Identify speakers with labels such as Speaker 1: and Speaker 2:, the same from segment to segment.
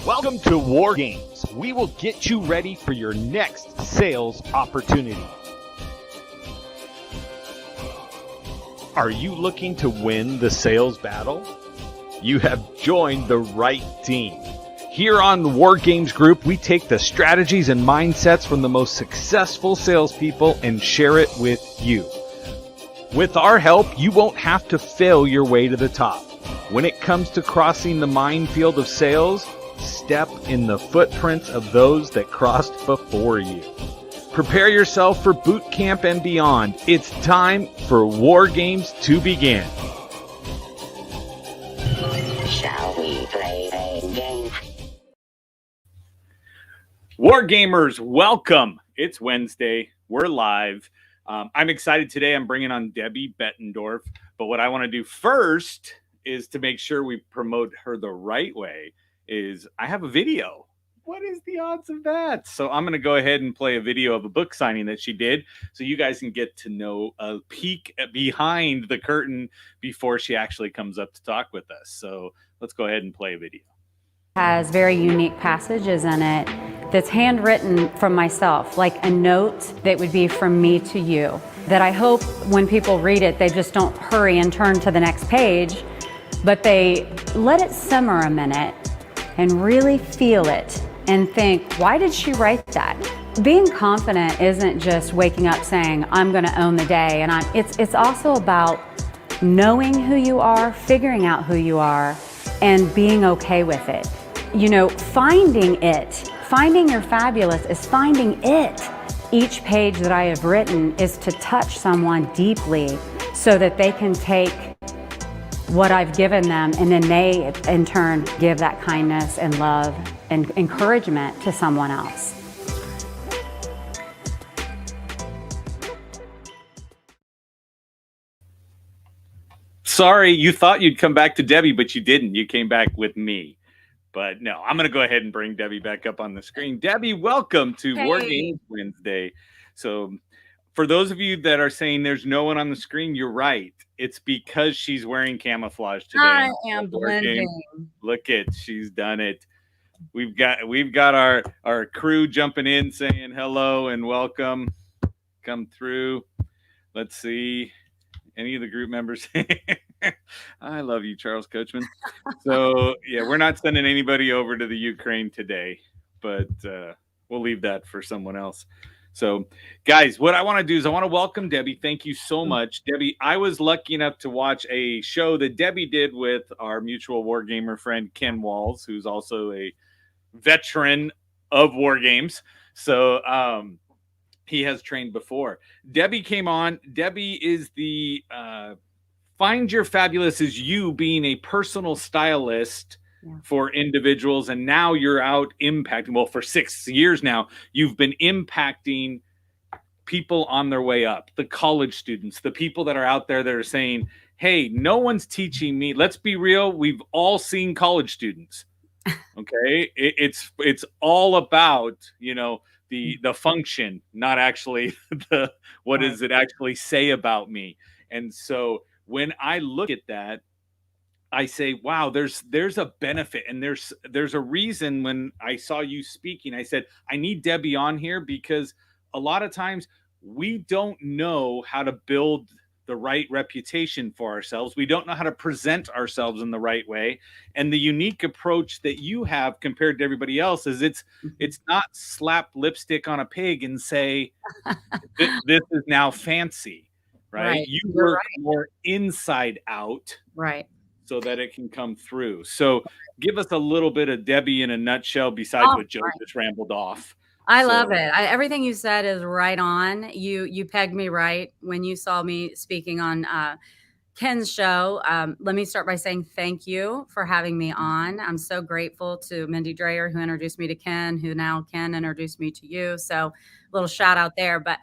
Speaker 1: Welcome to War Games. We will get you ready for your next sales opportunity. Are you looking to win the sales battle? You have joined the right team. Here on the War Games Group, we take the strategies and mindsets from the most successful salespeople and share it with you. With our help, you won't have to fail your way to the top. When it comes to crossing the minefield of sales, step in the footprints of those that crossed before you. Prepare yourself for boot camp and beyond. It's time for War Games to begin.
Speaker 2: Shall we play a game?
Speaker 1: War Gamers, welcome. It's Wednesday. We're live. I'm excited today. I'm bringing on Debbie Bettendorf. But what I want to do first is to make sure we promote her the right way. Is I have a video. What is the odds of that? So I'm going to go ahead and play a video of a book signing that she did so you guys can get to know a peek behind the curtain before she actually comes up to talk with us. So let's go ahead and play a video.
Speaker 3: Has very unique passages in it that's handwritten from myself, like a note that would be from me to you, that I hope when people read it, they just don't hurry and turn to the next page, but they let it simmer a minute and really feel it and think, why did she write that? Being confident isn't just waking up saying, I'm going to own the day. And it's also about knowing who you are, figuring out who you are, and being okay with it. You know, finding your fabulous is finding it. Each page that I have written is to touch someone deeply so that they can take what I've given them, and then they, in turn, give that kindness and love and encouragement to someone else.
Speaker 1: Sorry, you thought you'd come back to Debbie, but you didn't. You came back with me. But no, I'm going to go ahead and bring Debbie back up on the screen. Debbie, welcome to War Games Wednesday. So for those of you that are saying there's no one on the screen, you're right. It's because she's wearing camouflage today.
Speaker 3: I am blending.
Speaker 1: Look it, she's done it. We've got our crew jumping in saying hello and welcome. Come through. Let's see. Any of the group members? I love you, Charles Coachman. So yeah, we're not sending anybody over to the Ukraine today, but we'll leave that for someone else. So guys, what I want to do is I want to welcome Debbie. Thank you so much. Debbie, I was lucky enough to watch a show that Debbie did with our mutual War Gamer friend, Ken Walls, who's also a veteran of War Games. So he has trained before. Debbie came on. Debbie is the Find Your Fabulous is you being a personal stylist for individuals, and now you're out impacting. Well, for 6 years now, you've been impacting people on their way up, the college students, the people that are out there that are saying, hey, no one's teaching me. Let's be real. We've all seen college students. Okay. It's all about, you know, the function, not actually what does it actually say about me. And so when I look at that, I say, wow, there's a benefit, and there's a reason. When I saw you speaking, I said, I need Debbie on here, because a lot of times we don't know how to build the right reputation for ourselves. We don't know how to present ourselves in the right way. And the unique approach that you have compared to everybody else is it's not slap lipstick on a pig and say, this is now fancy, right? You work more inside out.
Speaker 3: Right.
Speaker 1: So that it can come through. So give us a little bit of Debbie in a nutshell, besides what Joe just rambled off.
Speaker 3: I love it. Everything you said is right on. You pegged me right when you saw me speaking on Ken's show. Let me start by saying thank you for having me on. I'm so grateful to Mindy Dreyer, who introduced me to Ken, who now Ken introduced me to you. So a little shout out there. But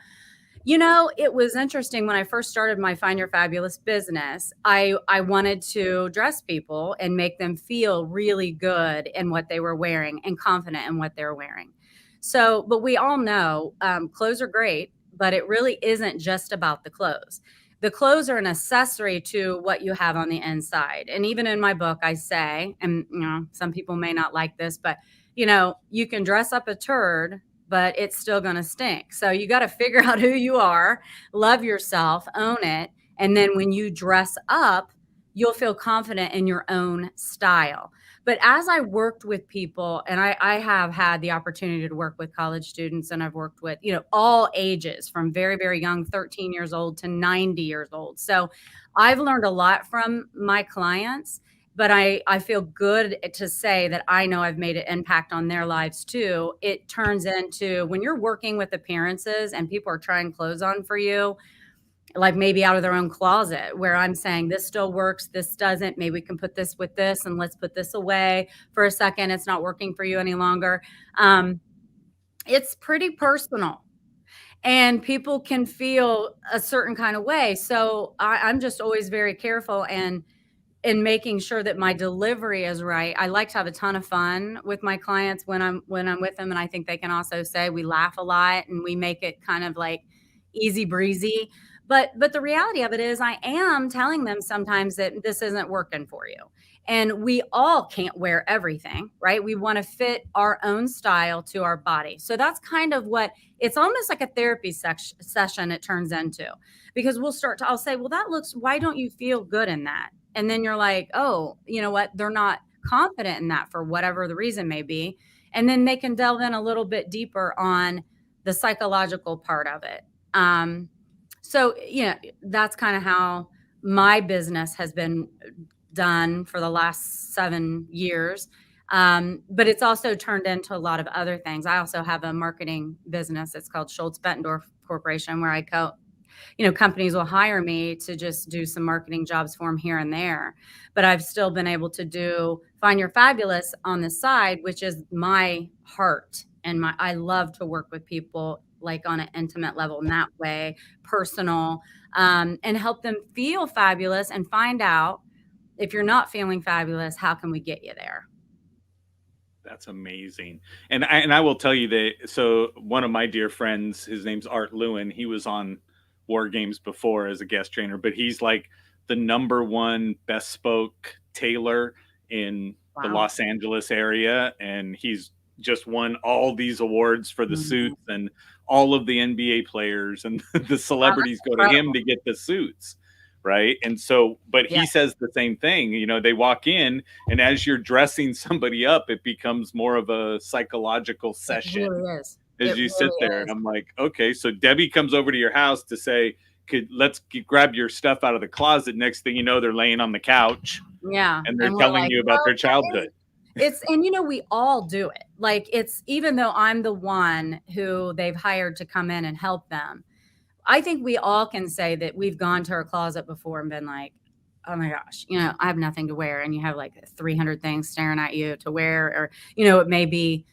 Speaker 3: you know, it was interesting when I first started my Find Your Fabulous business. I wanted to dress people and make them feel really good in what they were wearing and confident in what they're wearing. So, but we all know clothes are great, but it really isn't just about the clothes. The clothes are an accessory to what you have on the inside. And even in my book, I say, and some people may not like this, but you can dress up a turd, but it's still going to stink. So you got to figure out who you are, love yourself, own it. And then when you dress up, you'll feel confident in your own style. But as I worked with people, and I have had the opportunity to work with college students, and I've worked with, all ages from very, very young, 13 years old to 90 years old. So I've learned a lot from my clients, but I feel good to say that I know I've made an impact on their lives too. It turns into, when you're working with appearances and people are trying clothes on for you, like maybe out of their own closet, where I'm saying this still works, this doesn't, maybe we can put this with this, and let's put this away for a second, it's not working for you any longer. It's pretty personal, and people can feel a certain kind of way. So I'm just always very careful and in making sure that my delivery is right. I like to have a ton of fun with my clients when I'm with them, and I think they can also say we laugh a lot and we make it kind of like easy breezy. But the reality of it is, I am telling them sometimes that this isn't working for you. And we all can't wear everything, right? We want to fit our own style to our body. So that's kind of what it's almost like a therapy session it turns into, because I'll say, well, why don't you feel good in that? And then you're like, oh, you know what? They're not confident in that for whatever the reason may be. And then they can delve in a little bit deeper on the psychological part of it. So, that's kind of how my business has been done for the last 7 years. But it's also turned into a lot of other things. I also have a marketing business. It's called Bettendorf Corporation, where I companies will hire me to just do some marketing jobs for them here and there. But I've still been able to do Find Your Fabulous on the side, which is my heart. And I love to work with people like on an intimate level in that way, personal, and help them feel fabulous and find out, if you're not feeling fabulous, how can we get you there?
Speaker 1: That's amazing. And I will tell you that, so one of my dear friends, his name's Art Lewin, he was on War Games before as a guest trainer, but he's like the #1 best spoke tailor in the
Speaker 3: Wow.
Speaker 1: Los Angeles area. And he's just won all these awards for the suits, and all of the NBA players and the celebrities go to him to get the suits. Right. And so, but he says the same thing, they walk in, and as you're dressing somebody up, it becomes more of a psychological session.
Speaker 3: It really is.
Speaker 1: As you sit there. And I'm like, okay, so Debbie comes over to your house to say, let's grab your stuff out of the closet. Next thing you know, they're laying on the couch.
Speaker 3: Yeah.
Speaker 1: And they're telling you about their childhood.
Speaker 3: And we all do it. Like, even though I'm the one who they've hired to come in and help them, I think we all can say that we've gone to our closet before and been like, oh my gosh, I have nothing to wear. And you have like 300 things staring at you to wear, or, it may be,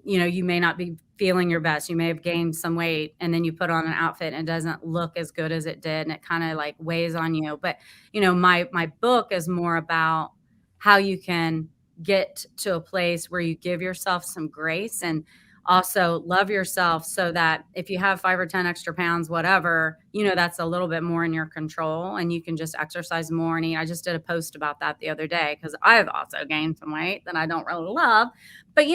Speaker 3: you may not be feeling your best. You may have gained some weight, and then you put on an outfit and it doesn't look as good as it did. And it kind of like weighs on you. But, my book is more about how you can get to a place where you give yourself some grace and also love yourself, so that if you have 5 or 10 extra pounds, whatever, that's a little bit more in your control, and you can just exercise more and eat. I just did a post about that the other day, because I've also gained some weight that I don't really love, but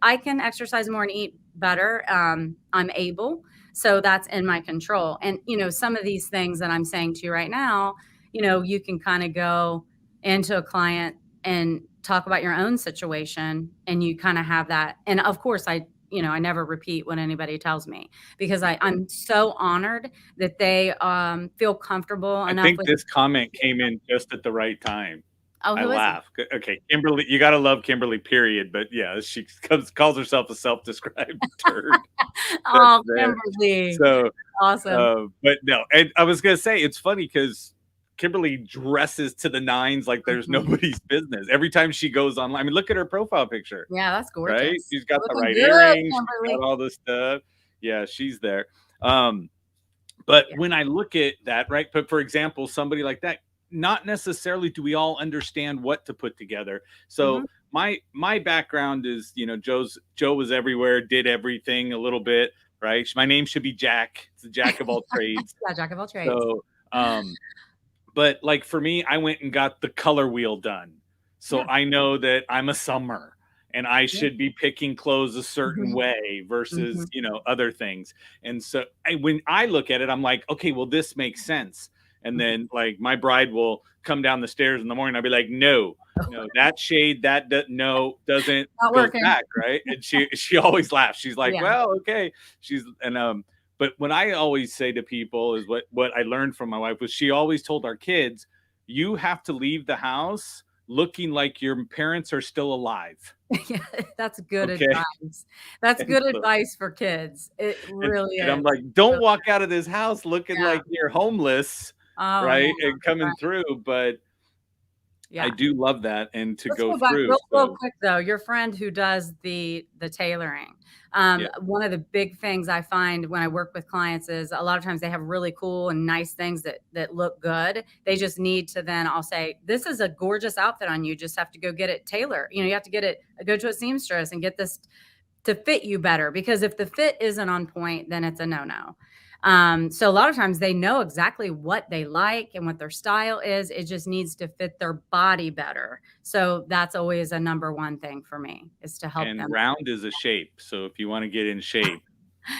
Speaker 3: I can exercise more and eat better. I'm able, so that's in my control. And, some of these things that I'm saying to you right now, you can kind of go into a client and talk about your own situation, and you kind of have that. And of course, I never repeat what anybody tells me, because I'm so honored that they feel comfortable enough.
Speaker 1: I think this comment came in just at the right time.
Speaker 3: Oh,
Speaker 1: I laugh. Okay, Kimberly, you got to love Kimberly, period. But yeah, she calls herself a self-described turd.
Speaker 3: Oh, Kimberly.
Speaker 1: So
Speaker 3: awesome.
Speaker 1: But no, and I was going to say, it's funny because Kimberly dresses to the nines like there's nobody's business. Every time she goes online, I mean, look at her profile picture.
Speaker 3: Yeah, that's gorgeous.
Speaker 1: Right? She's got the right
Speaker 3: good,
Speaker 1: earrings,
Speaker 3: Kimberly.
Speaker 1: she's got all this stuff. Yeah, she's there. But when I look at that, right? But for example, somebody like that, not necessarily do we all understand what to put together. So my background is, Joe was everywhere, did everything a little bit, right? My name should be Jack. It's the Jack of all trades.
Speaker 3: Yeah, Jack of all trades.
Speaker 1: So But like for me, I went and got the color wheel done. So
Speaker 4: Yeah.
Speaker 1: I know that I'm a summer and I
Speaker 4: Yeah.
Speaker 1: should be picking clothes a certain way versus, other things. And so when I look at it, I'm like, okay, well, this makes sense. And then like my bride will come down the stairs in the morning. I'll be like, no, that shade, doesn't
Speaker 4: Not
Speaker 1: goes
Speaker 4: working.
Speaker 1: back. Right. And she always laughs. She's like,
Speaker 4: Yeah.
Speaker 1: well, okay. But what I always say to people is what I learned from my wife was she always told our kids, you have to leave the house looking like your parents are still alive.
Speaker 4: Yeah, that's good
Speaker 1: Okay.
Speaker 4: advice. That's good
Speaker 1: so-
Speaker 4: advice for kids. It really
Speaker 1: And
Speaker 4: is.
Speaker 1: I'm like, don't
Speaker 4: Really
Speaker 1: walk out of this house looking
Speaker 4: Yeah.
Speaker 1: like you're homeless,
Speaker 4: Oh,
Speaker 1: right?
Speaker 4: yeah,
Speaker 1: And coming
Speaker 4: right.
Speaker 1: through. But
Speaker 4: Yeah.
Speaker 1: I do love that. And to
Speaker 4: Let's
Speaker 1: go
Speaker 4: back
Speaker 1: through.
Speaker 4: real quick though. Your friend who does the tailoring.
Speaker 1: Yeah.
Speaker 4: One of the big things I find when I work with clients is a lot of times they have really cool and nice things that look good. They just need to then I'll say, this is a gorgeous outfit on you. Just have to go get it tailored. You have to go to a seamstress and get this to fit you better, because if the fit isn't on point, then it's a no-no. So a lot of times they know exactly what they like and what their style is. It just needs to fit their body better. So that's always a number one thing for me, is to help
Speaker 1: And
Speaker 4: them.
Speaker 1: round is a shape. So if you want to get in shape,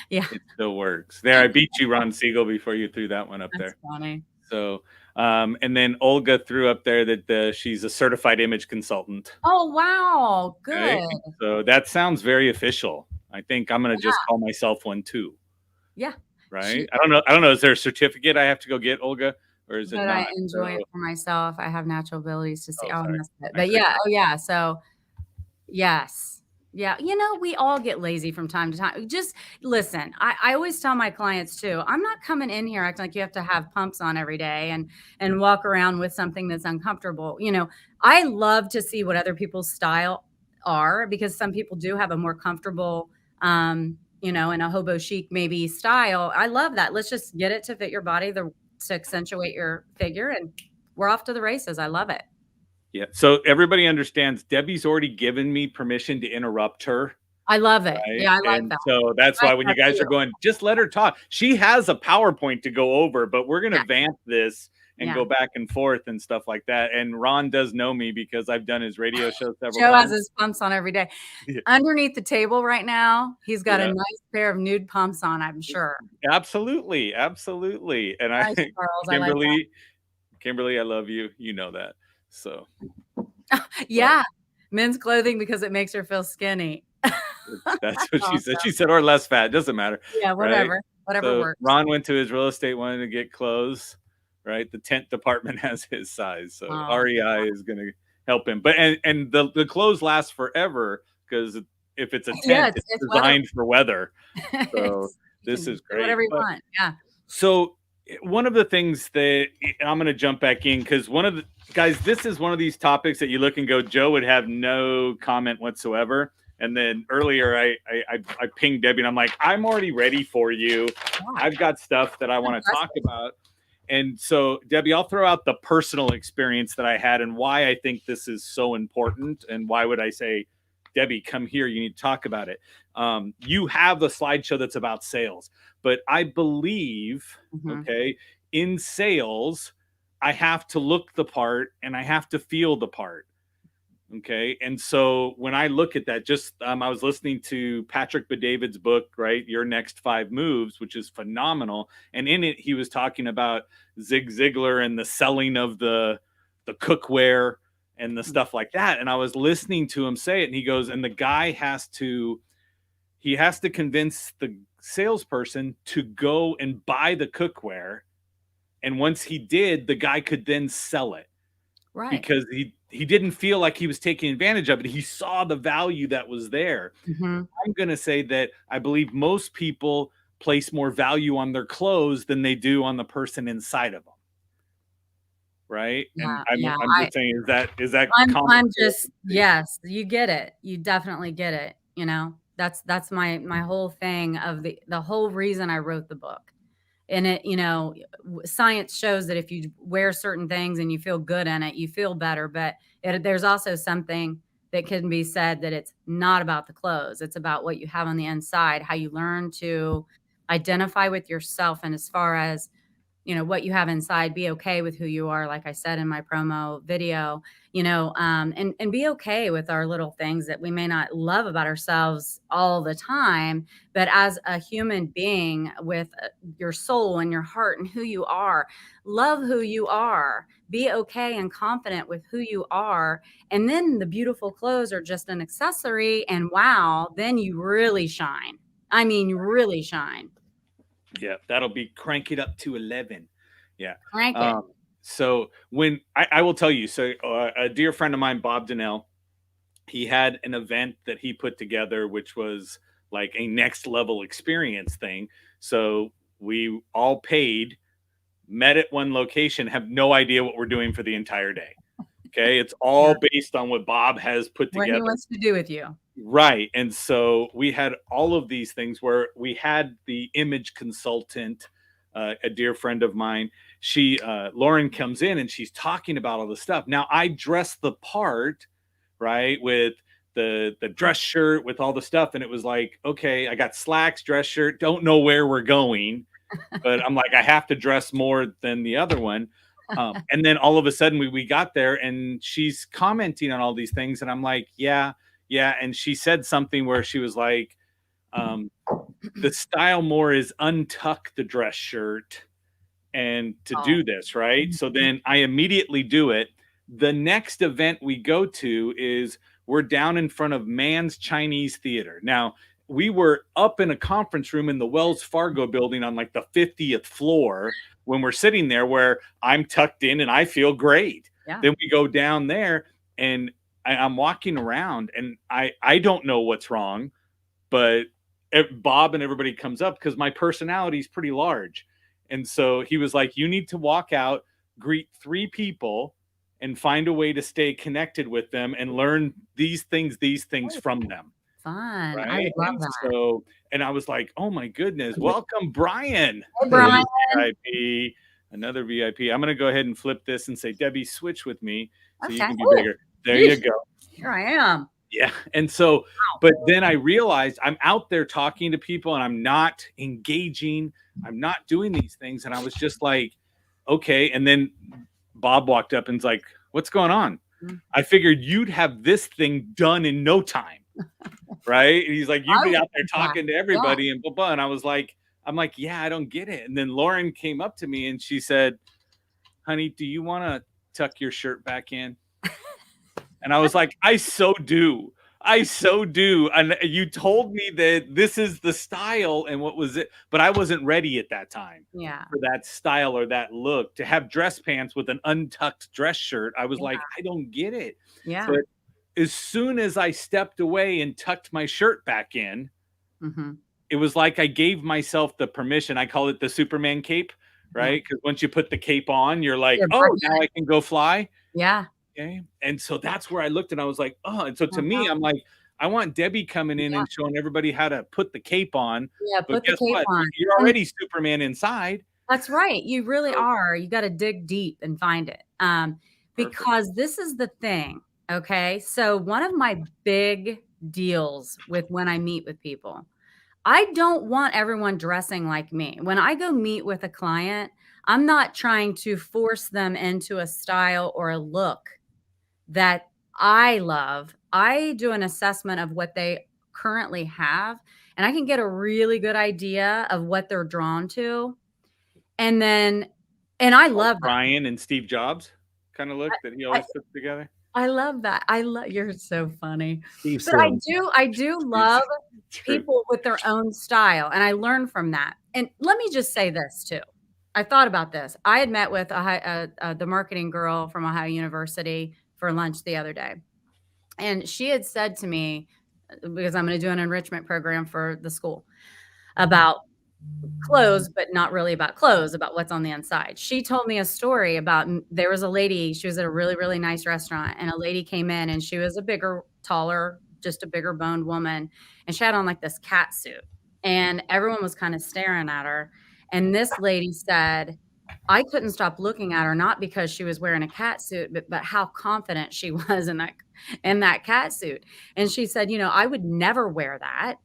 Speaker 4: Yeah,
Speaker 1: it still works. There, I beat you, Ron Siegel, before you threw that one up
Speaker 4: that's
Speaker 1: there.
Speaker 4: funny.
Speaker 1: So, and then Olga threw up there that she's a certified image consultant.
Speaker 4: Oh, wow. Good.
Speaker 1: Okay? So that sounds very official. I think I'm going to just call myself one too.
Speaker 4: Yeah.
Speaker 1: Right. I don't know. Is there a certificate I have to go get, Olga, or is it
Speaker 4: But
Speaker 1: not?
Speaker 4: I enjoy it for myself. I have natural abilities to see.
Speaker 1: Oh, sorry.
Speaker 4: Missed it. But yeah. Oh, yeah. So yes. Yeah. We all get lazy from time to time. Just listen, I always tell my clients too, I'm not coming in here acting like you have to have pumps on every day and walk around with something that's uncomfortable. I love to see what other people's style are, because some people do have a more comfortable, in a hobo chic maybe style. I love that. Let's just get it to fit your body, to accentuate your figure, and we're off to the races. I love it.
Speaker 1: Yeah. So everybody understands Debbie's already given me permission to interrupt her.
Speaker 4: I love it.
Speaker 1: Right?
Speaker 4: Yeah, I like
Speaker 1: And
Speaker 4: that.
Speaker 1: so that's why when you guys
Speaker 4: too.
Speaker 1: are going, just let her talk. She has a PowerPoint to go over, but we're going to vamp this and go back and forth and stuff like that. And Ron does know me because I've done his radio show several
Speaker 4: Joe
Speaker 1: times.
Speaker 4: has his pumps on every day.
Speaker 1: Yeah.
Speaker 4: Underneath the table right now, he's got a nice pair of nude pumps on, I'm sure.
Speaker 1: Absolutely. Absolutely. And
Speaker 4: Nice, Charles.
Speaker 1: Kimberly, I love you. You know that. So
Speaker 4: yeah. Men's clothing because it makes her feel skinny.
Speaker 1: That's what she said. She said, or less fat. Doesn't matter.
Speaker 4: Yeah, whatever.
Speaker 1: Right?
Speaker 4: Whatever
Speaker 1: So
Speaker 4: works.
Speaker 1: Ron went to his real estate wanting to get clothes. Right. The tent department has his size. So REI is going to help him. But and the clothes last forever, because if it's a tent, it's designed for weather. So this is great.
Speaker 4: Whatever you want. Yeah.
Speaker 1: So one of the things that I'm going to jump back in, because this is one of these topics that you look and go, Joe would have no comment whatsoever. And then earlier I pinged Debbie and I'm like, I'm already ready for you. Yeah. I've got stuff that I want to talk about. And so, Debbie, I'll throw out the personal experience that I had and why I think this is so important. And why would I say, Debbie, come here, you need to talk about it. You have a slideshow that's about sales, but I believe, in sales, I have to look the part and I have to feel the part. Okay. And so when I look at that, I was listening to Patrick Bet-David's book, right? Your Next 5 Moves, which is phenomenal. And in it, he was talking about Zig Ziglar and the selling of the cookware and the stuff like that. And I was listening to him say it, and he goes, and the guy has to convince the salesperson to go and buy the cookware. And once he did, the guy could then sell it. Right. Because he didn't feel like he was taking advantage of it. He saw the value that was there. Mm-hmm. I'm going to say that I believe most people place more value on their clothes than they do on the person inside of them. Right.
Speaker 4: Yeah,
Speaker 1: and I'm just saying, is that
Speaker 4: I'm just, yes, you get it. You definitely get it. That's my whole thing of the whole reason I wrote the book. And it, science shows that if you wear certain things and you feel good in it, you feel better. But there's also something that can be said that it's not about the clothes. It's about what you have on the inside, how you learn to identify with yourself. And as far as what you have inside, be okay with who you are. Like I said in my promo video, and be okay with our little things that we may not love about ourselves all the time. But as a human being with your soul and your heart and who you are, love who you are, be okay and confident with who you are. And then the beautiful clothes are just an accessory. And wow, then you really shine. I mean, you really shine.
Speaker 1: Yeah, that'll be crank it up to 11. Yeah.
Speaker 4: Crank it.
Speaker 1: So when I will tell you, so a dear friend of mine, Bob Donnell, he had an event that he put together, which was like a next level experience thing. So we all paid, met at one location, have no idea what we're doing for the entire day. Okay. It's all based on what Bob has put
Speaker 4: What he
Speaker 1: together.
Speaker 4: wants to do with you.
Speaker 1: Right. And so we had all of these things where we had the image consultant, a dear friend of mine. Lauren comes in and she's talking about all the stuff. Now I dress the part, right, with the dress shirt with all the stuff. And it was like, okay, I got slacks, dress shirt, don't know where we're going, but I'm like, I have to dress more than the other one. And then all of a sudden we got there and she's commenting on all these things. And I'm like, yeah. And she said something where she was like, the style more is untuck the dress shirt and to do this, right? So then I immediately do it. The next event we go to is we're down in front of Mann's Chinese Theater. Now, we were up in a conference room in the Wells Fargo building on like the 50th floor when we're sitting there where I'm tucked in and I feel great.
Speaker 4: Yeah.
Speaker 1: Then we go down there and I'm walking around and I don't know what's wrong, but Bob and everybody comes up because my personality is pretty large. And so he was like, you need to walk out, greet 3 people and find a way to stay connected with them and learn these things from them.
Speaker 4: Fun.
Speaker 1: Right?
Speaker 4: I love
Speaker 1: And
Speaker 4: that.
Speaker 1: so, and I was like, oh my goodness, welcome, Brian.
Speaker 4: Hey, Brian.
Speaker 1: VIP, another VIP. I'm going to go ahead and flip this and say, Debbie, switch with me so you can be
Speaker 4: Ooh,
Speaker 1: bigger. There you go.
Speaker 4: Here I am.
Speaker 1: Yeah. And so, but then I realized I'm out there talking to people and I'm not engaging. I'm not doing these things. And I was just like, okay. And then Bob walked up and's like, what's going on? I figured you'd have this thing done in no time. Right. And he's like, you'd be out there talking to everybody and blah, blah. And I was like, I'm like, yeah, I don't get it. And then Lauren came up to me and she said, honey, do you want to tuck your shirt back in? And I was like, I so do. And you told me that this is the style and what was it? But I wasn't ready at that time for that style or that look. To have dress pants with an untucked dress shirt, I was like, I don't get it.
Speaker 4: Yeah.
Speaker 1: But as soon as I stepped away and tucked my shirt back in, it was like I gave myself the permission. I call it the Superman cape, right? Because once you put the cape on, you're like, oh, now I can go fly.
Speaker 4: Yeah.
Speaker 1: Okay. And so that's where I looked and I was like, oh, and so to me, I'm like, I want Debbie coming in and showing everybody how to put the cape on.
Speaker 4: Yeah,
Speaker 1: but
Speaker 4: put the
Speaker 1: guess
Speaker 4: cape
Speaker 1: what?
Speaker 4: on.
Speaker 1: You're already Superman inside.
Speaker 4: That's right. You really are. You got to dig deep and find it. Because this is the thing. Okay. So one of my big deals with when I meet with people, I don't want everyone dressing like me. When I go meet with a client, I'm not trying to force them into a style or a look that I love. I do an assessment of what they currently have, and I can get a really good idea of what they're drawn to. And I love that.
Speaker 1: Brian and Steve Jobs kind of look that he always puts together.
Speaker 4: I love that. You're so funny.
Speaker 5: Steve
Speaker 4: But I do love people with their own style, and I learn from that. And let me just say this too. I thought about this. I had met with the marketing girl from Ohio University for lunch the other day. And she had said to me, because I'm going to do an enrichment program for the school about clothes, but not really about clothes, about what's on the inside. She told me a story about there was a lady, she was at a really, really nice restaurant, and a lady came in and she was a bigger, taller, just a bigger boned woman. And she had on like this cat suit and everyone was kind of staring at her. And this lady said, I couldn't stop looking at her, not because she was wearing a cat suit, but how confident she was in that cat suit. And she said, I would never wear that,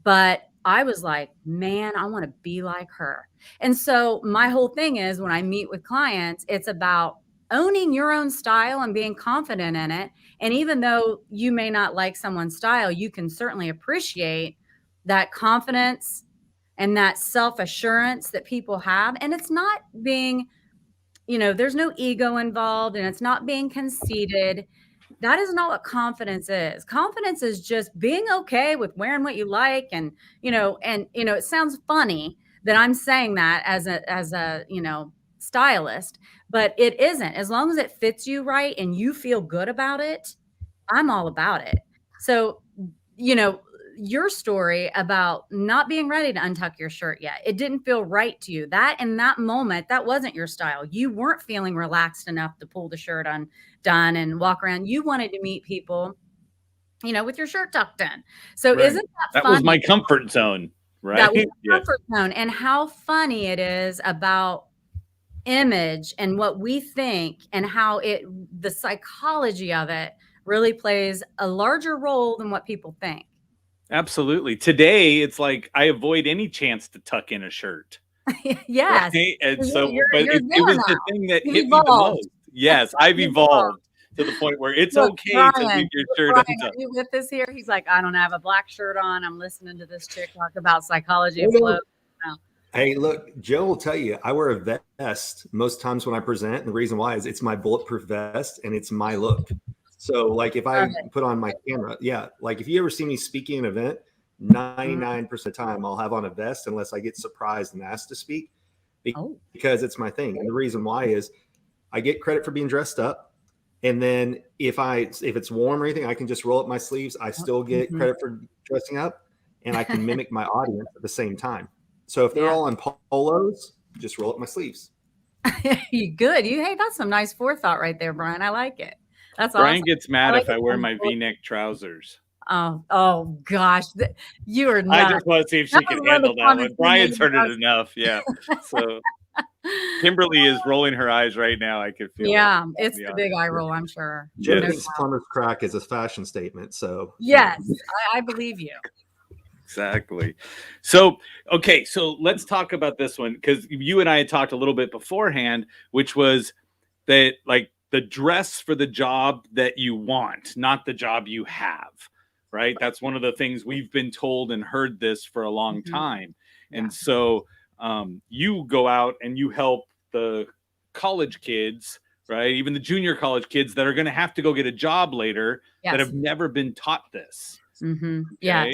Speaker 4: but I was like, man, I want to be like her. And so my whole thing is when I meet with clients, it's about owning your own style and being confident in it. And even though you may not like someone's style, you can certainly appreciate that confidence and that self-assurance that people have. And it's not being, there's no ego involved, and it's not being conceited. That is not what confidence is. Confidence is just being okay with wearing what you like. And, it sounds funny that I'm saying that as a, stylist, but it isn't. As long as it fits you right and you feel good about it, I'm all about it. So, your story about not being ready to untuck your shirt yet, it didn't feel right to you. That in that moment, that wasn't your style. You weren't feeling relaxed enough to pull the shirt undone and walk around. You wanted to meet people, with your shirt tucked in. So
Speaker 1: Right.
Speaker 4: isn't that
Speaker 1: That was
Speaker 4: funny?
Speaker 1: my comfort zone, right?
Speaker 4: That was the
Speaker 1: Yeah.
Speaker 4: comfort zone. And how funny it is about image and what we think, and how the psychology of it really plays a larger role than what people think.
Speaker 1: Absolutely. Today, it's like I avoid any chance to tuck in a shirt.
Speaker 4: Yes.
Speaker 1: Right? And
Speaker 4: You're-
Speaker 1: so,
Speaker 4: you're-
Speaker 1: but
Speaker 4: you're
Speaker 1: it
Speaker 4: there
Speaker 1: was
Speaker 4: now.
Speaker 1: the thing that
Speaker 4: You've
Speaker 1: hit me the
Speaker 4: evolved.
Speaker 1: most. Yes, I've
Speaker 4: You've
Speaker 1: evolved to the point where it's
Speaker 4: Look,
Speaker 1: okay to
Speaker 4: Brian,
Speaker 1: leave your
Speaker 4: look,
Speaker 1: shirt
Speaker 4: Brian,
Speaker 1: untucked.
Speaker 4: are you with us here? He's like, I don't have a black shirt on. I'm listening to this chick talk about psychology of
Speaker 5: Well,
Speaker 4: clothes.
Speaker 5: Hey, look, Joe will tell you, I wear a vest most times when I present. And the reason why is it's my bulletproof vest and it's my look. So like if I
Speaker 4: Love
Speaker 5: put on my camera, like if you ever see me speaking an event, 99% of the time I'll have on a vest unless I get surprised and asked to speak
Speaker 4: Oh.
Speaker 5: because it's my thing. And the reason why is I get credit for being dressed up. And then if it's warm or anything, I can just roll up my sleeves. I still get credit for dressing up, and I can mimic my audience at the same time. So if they're all in polos, just roll up my sleeves.
Speaker 4: You good. Hey, that's some nice forethought right there, Brian. I like it. That's
Speaker 1: Brian
Speaker 4: awesome.
Speaker 1: gets mad
Speaker 4: like
Speaker 1: if I
Speaker 4: it
Speaker 1: wear
Speaker 4: when
Speaker 1: my
Speaker 4: people-
Speaker 1: V-neck trousers.
Speaker 4: Oh gosh. You are
Speaker 1: I
Speaker 4: nuts.
Speaker 1: just want to see if she
Speaker 4: That
Speaker 1: can
Speaker 4: was one of the
Speaker 1: handle that one.
Speaker 4: comments we
Speaker 1: Brian's
Speaker 4: made
Speaker 1: heard it
Speaker 4: about-
Speaker 1: enough. Yeah. So Kimberly is rolling her eyes right now. I could feel
Speaker 4: Yeah,
Speaker 1: it.
Speaker 4: it's the big eye roll, I'm sure.
Speaker 5: Joe
Speaker 1: Yes.
Speaker 5: thinks plumber's crack is a fashion statement. So
Speaker 4: Yes, I believe you.
Speaker 1: Exactly. So, okay. So let's talk about this one, because you and I had talked a little bit beforehand, which was that like the dress for the job that you want, not the job you have, right? That's one of the things we've been told and heard this for a long time. And so you go out and you help the college kids, right? Even the junior college kids that are going to have to go get a job later that have never been taught this.
Speaker 4: Yeah.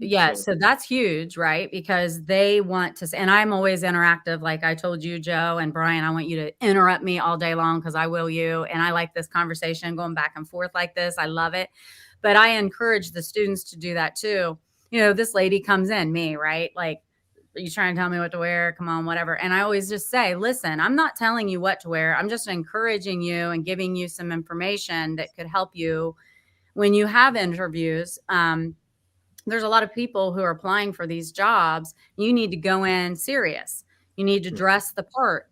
Speaker 1: Okay?
Speaker 4: So that's huge, right? Because they want to, and I'm always interactive. Like I told you, Joe and Brian, I want you to interrupt me all day long because I will you. And I like this conversation going back and forth like this. I love it. But I encourage the students to do that too. This lady comes in, me, right? Like, are you trying to tell me what to wear? Come on, whatever. And I always just say, listen, I'm not telling you what to wear. I'm just encouraging you and giving you some information that could help you when you have interviews. There's a lot of people who are applying for these jobs. You need to go in serious. You need to dress the part.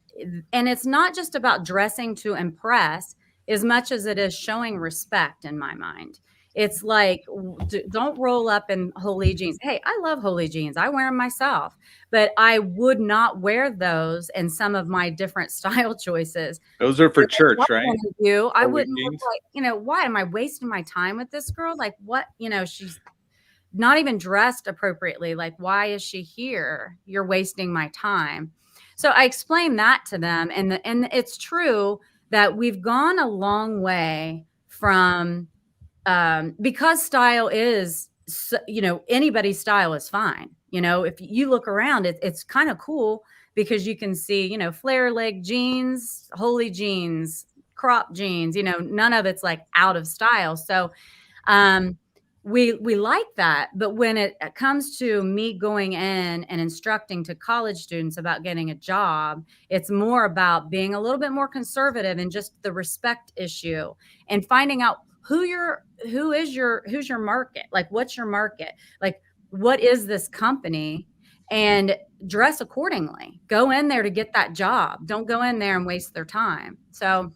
Speaker 4: And it's not just about dressing to impress as much as it is showing respect in my mind. It's like, don't roll up in Holy jeans. Hey, I love Holy jeans. I wear them myself, but I would not wear those in some of my different style choices.
Speaker 1: Those are for church, right?
Speaker 4: I
Speaker 1: Holy
Speaker 4: wouldn't
Speaker 1: jeans?
Speaker 4: look like, why am I wasting my time with this girl? Like what, she's not even dressed appropriately. Like, why is she here? You're wasting my time. So I explained that to them. And it's true that we've gone a long way from, because style is, anybody's style is fine. If you look around, it's kind of cool because you can see, flare leg jeans, Holy jeans, crop jeans, none of it's like out of style. So, we like that. But when it comes to me going in and instructing to college students about getting a job, it's more about being a little bit more conservative and just the respect issue and finding out who's your market? Like, what's your market? Like, what is this company? And dress accordingly. Go in there to get that job. Don't go in there and waste their time. So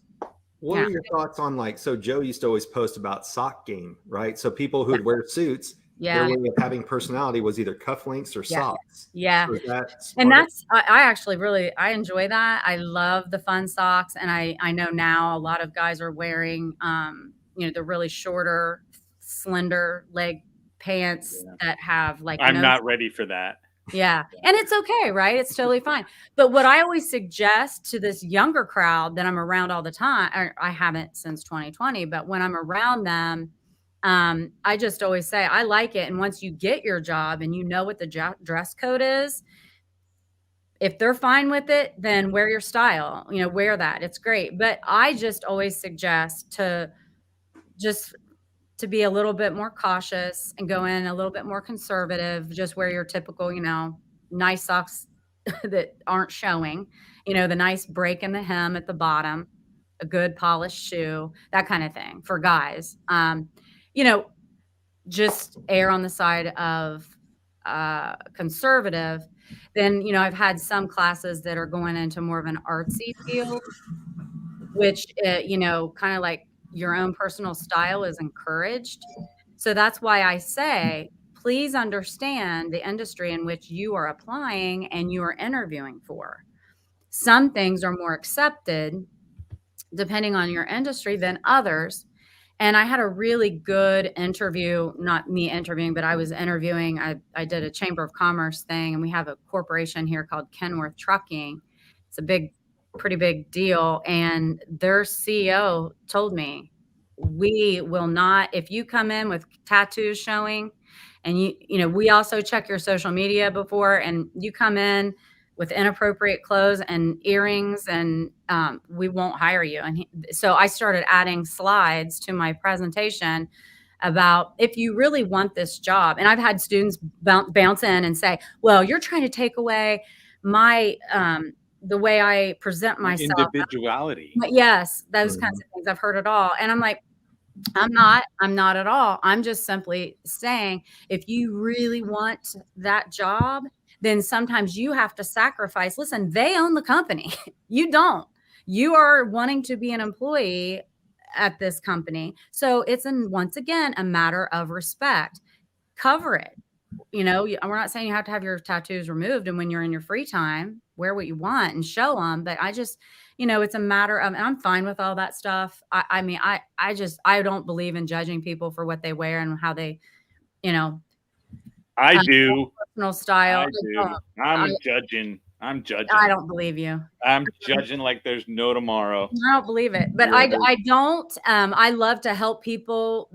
Speaker 5: what are your thoughts on so Joe used to always post about sock game, right? So people who'd wear suits
Speaker 4: Yeah.
Speaker 5: way of having personality was either cufflinks or
Speaker 4: Yeah.
Speaker 5: socks.
Speaker 4: Yeah.
Speaker 5: So is that
Speaker 4: And
Speaker 5: part of-
Speaker 4: I actually really, I enjoy that. I love the fun socks. And I know now a lot of guys are wearing, the really shorter, slender leg pants that have like,
Speaker 1: I'm not ready for that.
Speaker 4: yeah. And it's okay, right? It's totally fine. But what I always suggest to this younger crowd that I'm around all the time, or I haven't since 2020, but when I'm around them, I just always say, I like it. And once you get your job and you know what the dress code is, if they're fine with it, then wear your style, wear that. It's great. But I just always suggest to be a little bit more cautious and go in a little bit more conservative. Just wear your typical, nice socks that aren't showing, the nice break in the hem at the bottom, a good polished shoe, that kind of thing for guys. Just err on the side of conservative. Then, I've had some classes that are going into more of an artsy field, which, kind of like your own personal style is encouraged. So that's why I say, please understand the industry in which you are applying and you are interviewing for. Some things are more accepted depending on your industry than others. And I had a really good interview, not me interviewing, but I was interviewing. I did a Chamber of Commerce thing, and we have a corporation here called Kenworth Trucking. It's a pretty big deal. And their CEO told me, we will not, if you come in with tattoos showing, and we also check your social media before, and you come in with inappropriate clothes and earrings, and we won't hire you. And so I started adding slides to my presentation about, if you really want this job. And I've had students bounce in and say, well, you're trying to take away my the way I present myself.
Speaker 1: Individuality.
Speaker 4: But yes, those kinds of things. I've heard it all. And I'm like, I'm not at all. I'm just simply saying, if you really want that job, then sometimes you have to sacrifice. Listen, they own the company. You don't. You are wanting to be an employee at this company. So it's, once again, a matter of respect. Cover it. We're not saying you have to have your tattoos removed. And when you're in your free time, wear what you want and show them. But I just, it's a matter of, and I'm fine with all that stuff. I mean, I don't believe in judging people for what they wear and how they,
Speaker 1: I do.
Speaker 4: Personal style.
Speaker 1: I'm judging.
Speaker 4: I don't believe you.
Speaker 1: I'm judging like there's no tomorrow.
Speaker 4: I don't believe it. But I don't. I love to help people.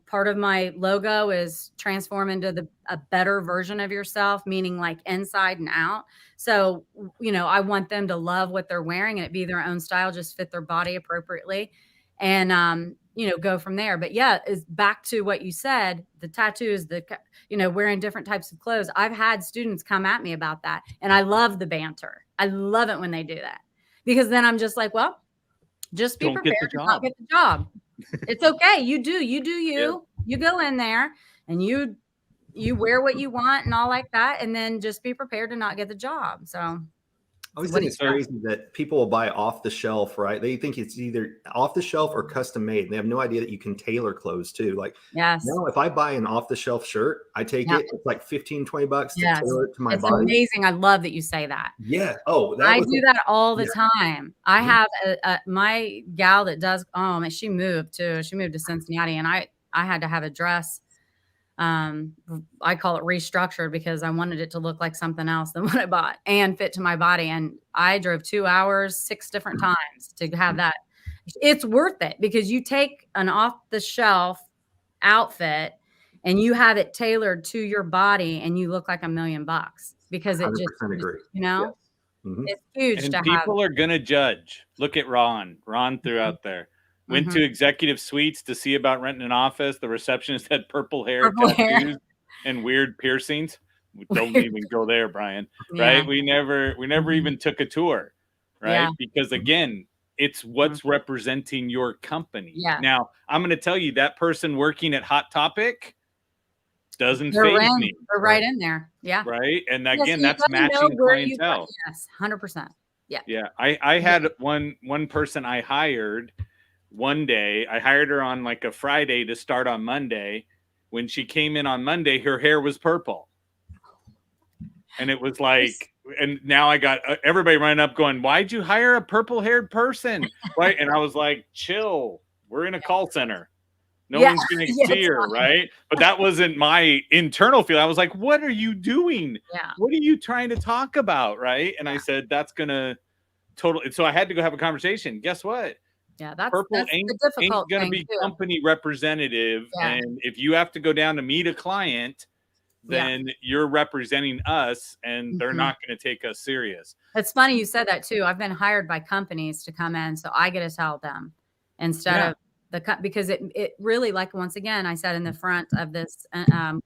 Speaker 4: Part of my logo is transform into a better version of yourself, meaning like inside and out. So, I want them to love what they're wearing and it be their own style, just fit their body appropriately. And, go from there. But yeah, is back to what you said, the tattoos, wearing different types of clothes. I've had students come at me about that. And I love the banter. I love it when they do that, because then I'm just like, well, just be prepared to not get the job. It's okay. You do you. Yeah. You go in there and you wear what you want and all like that. And then just be prepared to not get the job. So
Speaker 5: I always think it's crazy that people will buy off the shelf, right? They think it's either off the shelf or custom made. And they have no idea that you can tailor clothes too. Like,
Speaker 4: yes.
Speaker 5: Now if I buy an off the shelf shirt, I take it. It's like $15, $20 to tailor it to my body.
Speaker 4: It's amazing. I love that you say that.
Speaker 5: Yeah. Oh,
Speaker 4: I do that all the time. I have my gal that does. Oh, she moved to Cincinnati, and I had to have a dress. I call it restructured because I wanted it to look like something else than what I bought and fit to my body. And I drove 2 hours, 6 different times to have that. It's worth it because you take an off the shelf outfit and you have it tailored to your body and you look like $1 million because it just,
Speaker 5: agree.
Speaker 4: Yes. Mm-hmm. It's huge.
Speaker 1: And people are going to judge. Look at Ron threw out there. Went to Executive Suites to see about renting an office. The receptionist had purple hair, tattoos, and weird piercings. We don't even go there, Brian. Right? We never even took a tour, right? Yeah. Because again, it's what's representing your company.
Speaker 4: Yeah.
Speaker 1: Now, I'm going to tell you that person working at Hot Topic doesn't faze me.
Speaker 4: They're right in there. Yeah.
Speaker 1: Right. And again, that's matching clientele.
Speaker 4: Yes, 100%. Yeah.
Speaker 1: Yeah. I had one person I hired. One day I hired her on like a Friday to start on Monday. when she came in on Monday, her hair was purple. And it was like, and now I got everybody running up going, why'd you hire a purple haired person? Right. And I was like, chill. We're in a call center. No one's going to see her. Right. But that wasn't my internal feeling. I was like, what are you doing?
Speaker 4: Yeah.
Speaker 1: What are you trying to talk about? Right. And I said, that's going to totally. So I had to go have a conversation. Guess what?
Speaker 4: Yeah. That's
Speaker 1: purple ain't
Speaker 4: the difficult
Speaker 1: going to
Speaker 4: thing
Speaker 1: be
Speaker 4: too.
Speaker 1: company representative.
Speaker 4: Yeah.
Speaker 1: And if you have to go down to meet a client, then you're representing us and they're not going to take us serious.
Speaker 4: It's funny you said that too. I've been hired by companies to come in, so I get to tell them instead of because it really, like, once again, I said in the front of this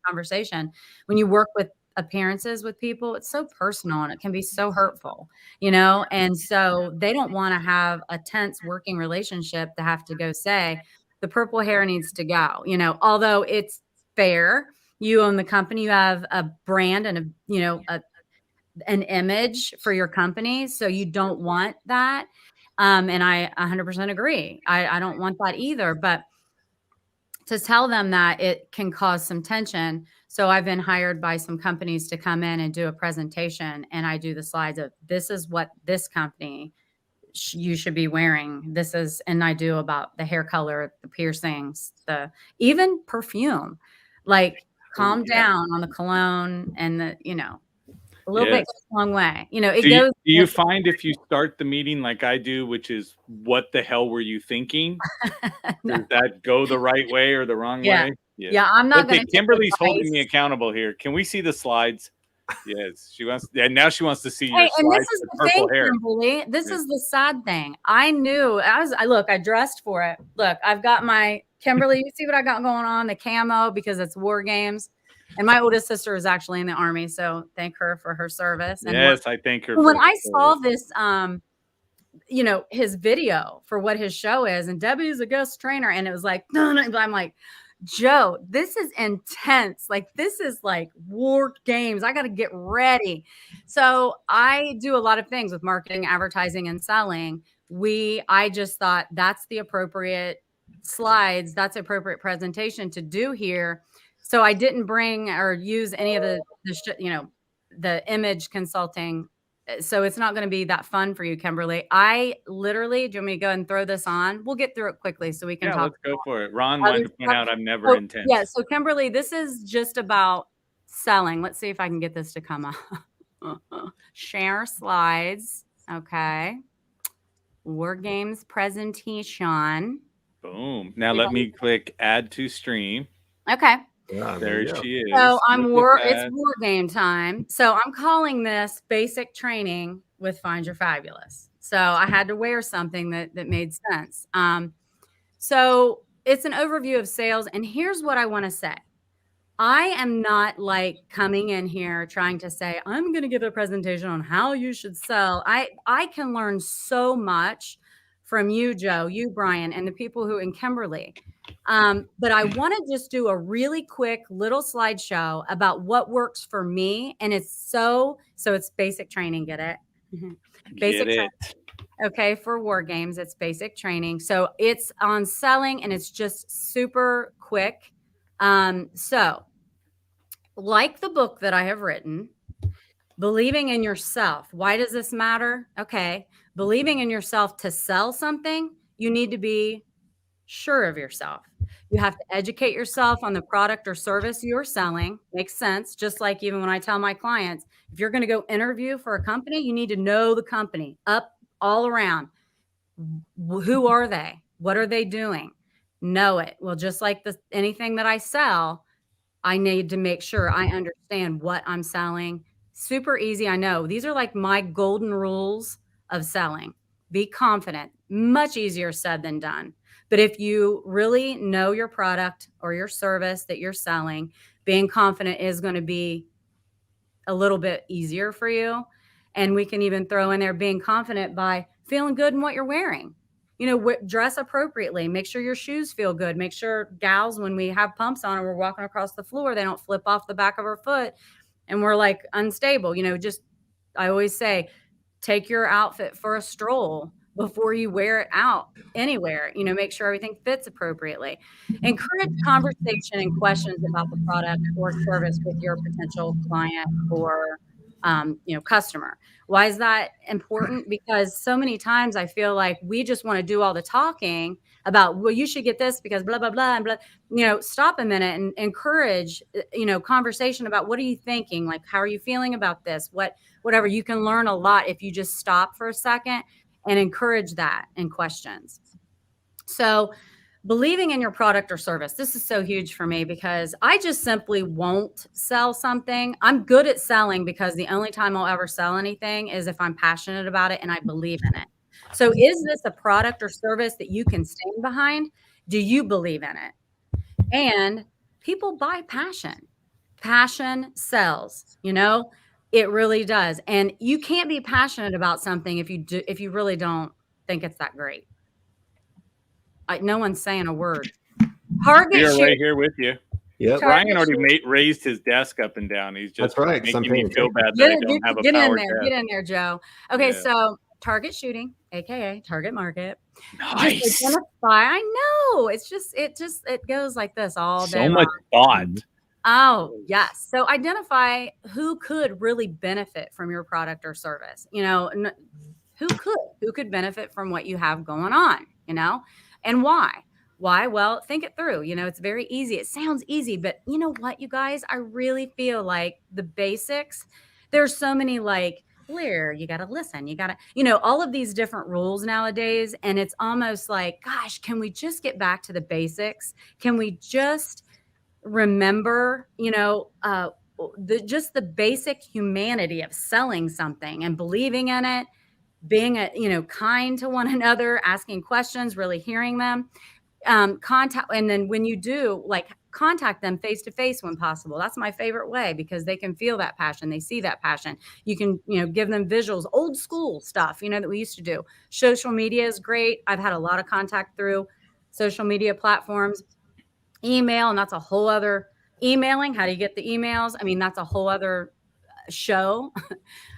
Speaker 4: conversation, when you work with appearances with people, it's so personal and it can be so hurtful, you know? And so they don't want to have a tense working relationship to have to go say the purple hair needs to go, you know, although it's fair. You own the company, you have a brand and an image for your company. So you don't want that. And I 100% agree. I don't want that either, but to tell them that it can cause some tension. So I've been hired by some companies to come in and do a presentation, and I do the slides of this is what this company you should be wearing. This is, and I do about the hair color, the piercings, even perfume, like calm down on the cologne and the, you know, a little bit goes a long way. You know, it goes.
Speaker 1: Do you find if you start the meeting like I do, which is what the hell were you thinking?
Speaker 4: No.
Speaker 1: Does that go the right way or the wrong way?
Speaker 4: Yeah, I'm not going to.
Speaker 1: Kimberly's holding me accountable here. Can we see the slides? Yes, she wants. And now she wants to see your slides.
Speaker 4: And this is the
Speaker 1: purple
Speaker 4: thing,
Speaker 1: hair.
Speaker 4: Kimberly. This is the sad thing. I knew I dressed for it. Look, I've got my Kimberly. You see what I got going on? The camo, because it's war games. And my oldest sister is actually in the Army, so thank her for her service. And
Speaker 1: yes, I thank her.
Speaker 4: When I saw this, you know, his video for what his show is, and Debbie's a guest trainer, and it was like, no, I'm like, Joe, this is intense. Like, this is like war games. I got to get ready. So I do a lot of things with marketing, advertising, and selling. I just thought that's the appropriate slides. That's the appropriate presentation to do here. So I didn't bring or use any of the image consulting. So it's not going to be that fun for you, Kimberly. I literally, do you want me to go and throw this on? We'll get through it quickly so we can talk.
Speaker 1: Let's go for it. Ron wanted to point out I'm never intense.
Speaker 4: Yeah. So Kimberly, this is just about selling. Let's see if I can get this to come up. Share slides. Okay. War games presentation.
Speaker 1: Boom. Now let me click add to stream.
Speaker 4: Okay.
Speaker 5: Yeah,
Speaker 1: there she is.
Speaker 4: So it's war game time. So I'm calling this basic training with Find Your Fabulous. So I had to wear something that made sense. So it's an overview of sales. And here's what I want to say. I am not like coming in here trying to say, I'm going to give a presentation on how you should sell. I can learn so much from you, Joe, you, Brian, and the people who in Kimberly. But I want to just do a really quick little slideshow about what works for me. And it's so it's basic training. Get it? Basic
Speaker 1: training.
Speaker 4: Okay. For war games, it's basic training. So it's on selling and it's just super quick. So like the book that I have written, Believing in Yourself. Why does this matter? Okay. Believing in yourself to sell something, you need to be sure of yourself. You have to educate yourself on the product or service you're selling. Makes sense. Just like even when I tell my clients, if you're going to go interview for a company, you need to know the company up all around. Who are they? What are they doing? Know it. Well, just like anything that I sell, I need to make sure I understand what I'm selling. Super easy. I know these are like my golden rules of selling. Be confident. Much easier said than done. But if you really know your product or your service that you're selling, being confident is going to be a little bit easier for you. And we can even throw in there being confident by feeling good in what you're wearing. You know, dress appropriately. Make sure your shoes feel good. Make sure gals, when we have pumps on and we're walking across the floor, they don't flip off the back of our foot and we're like unstable. You know, just I always say, take your outfit for a stroll. before you wear it out anywhere. Make sure everything fits appropriately. Encourage conversation and questions about the product or service with your potential client or customer. Why is that important? Because so many times I feel like we just want to do all the talking about, well, you should get this because blah, blah, blah, and blah. Stop a minute and encourage, conversation about, what are you thinking? Like, how are you feeling about this? Whatever. You can learn a lot if you just stop for a second and encourage that and questions. So believing in your product or service. This is so huge for me because I just simply won't sell something. I'm good at selling because the only time I'll ever sell anything is if I'm passionate about it and I believe in it. So is this a product or service that you can stand behind? Do you believe in it? And people buy passion. Passion sells, it really does. And you can't be passionate about something if you really don't think it's that great. No one's saying a word.
Speaker 1: We are right here with you.
Speaker 5: Yep.
Speaker 1: Ryan already raised his desk up and down. He's just
Speaker 5: That's right,
Speaker 1: making me feel bad that I don't have a
Speaker 4: get in
Speaker 1: power
Speaker 4: there.
Speaker 1: desk.
Speaker 4: Get in there, Joe. Okay,
Speaker 1: Yeah.
Speaker 4: so target shooting, aka target market.
Speaker 1: Nice.
Speaker 4: Just identify. I know. It goes like this all day.
Speaker 1: So much thought.
Speaker 4: Oh, yes. So identify who could really benefit from your product or service. Who could benefit from what you have going on, and why? Why? Well, think it through. It's very easy. It sounds easy, but you know what, you guys, I really feel like the basics, there's so many Blair, you got to listen. You got to, all of these different rules nowadays. And it's almost like, gosh, can we just get back to the basics? Can we just remember, just the basic humanity of selling something and believing in it, being kind to one another, asking questions, really hearing them, contact. And then when you do, contact them face to face when possible. That's my favorite way because they can feel that passion. They see that passion. You can, give them visuals, old school stuff, that we used to do. Social media is great. I've had a lot of contact through social media platforms, email, and that's a whole other emailing. How do you get the emails? I mean, that's a whole other show.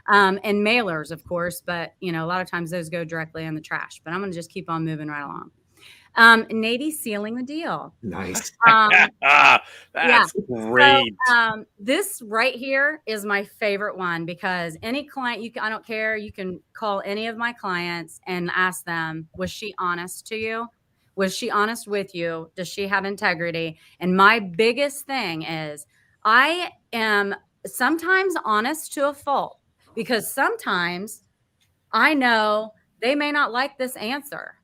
Speaker 4: And mailers, of course, but a lot of times those go directly in the trash, but I'm going to just keep on moving right along. Navy sealing the deal.
Speaker 5: Nice.
Speaker 1: That's great.
Speaker 4: So, this right here is my favorite one because any client, I don't care. You can call any of my clients and ask them, was she honest to you? Was she honest with you? Does she have integrity? And my biggest thing is I am sometimes honest to a fault because sometimes I know they may not like this answer.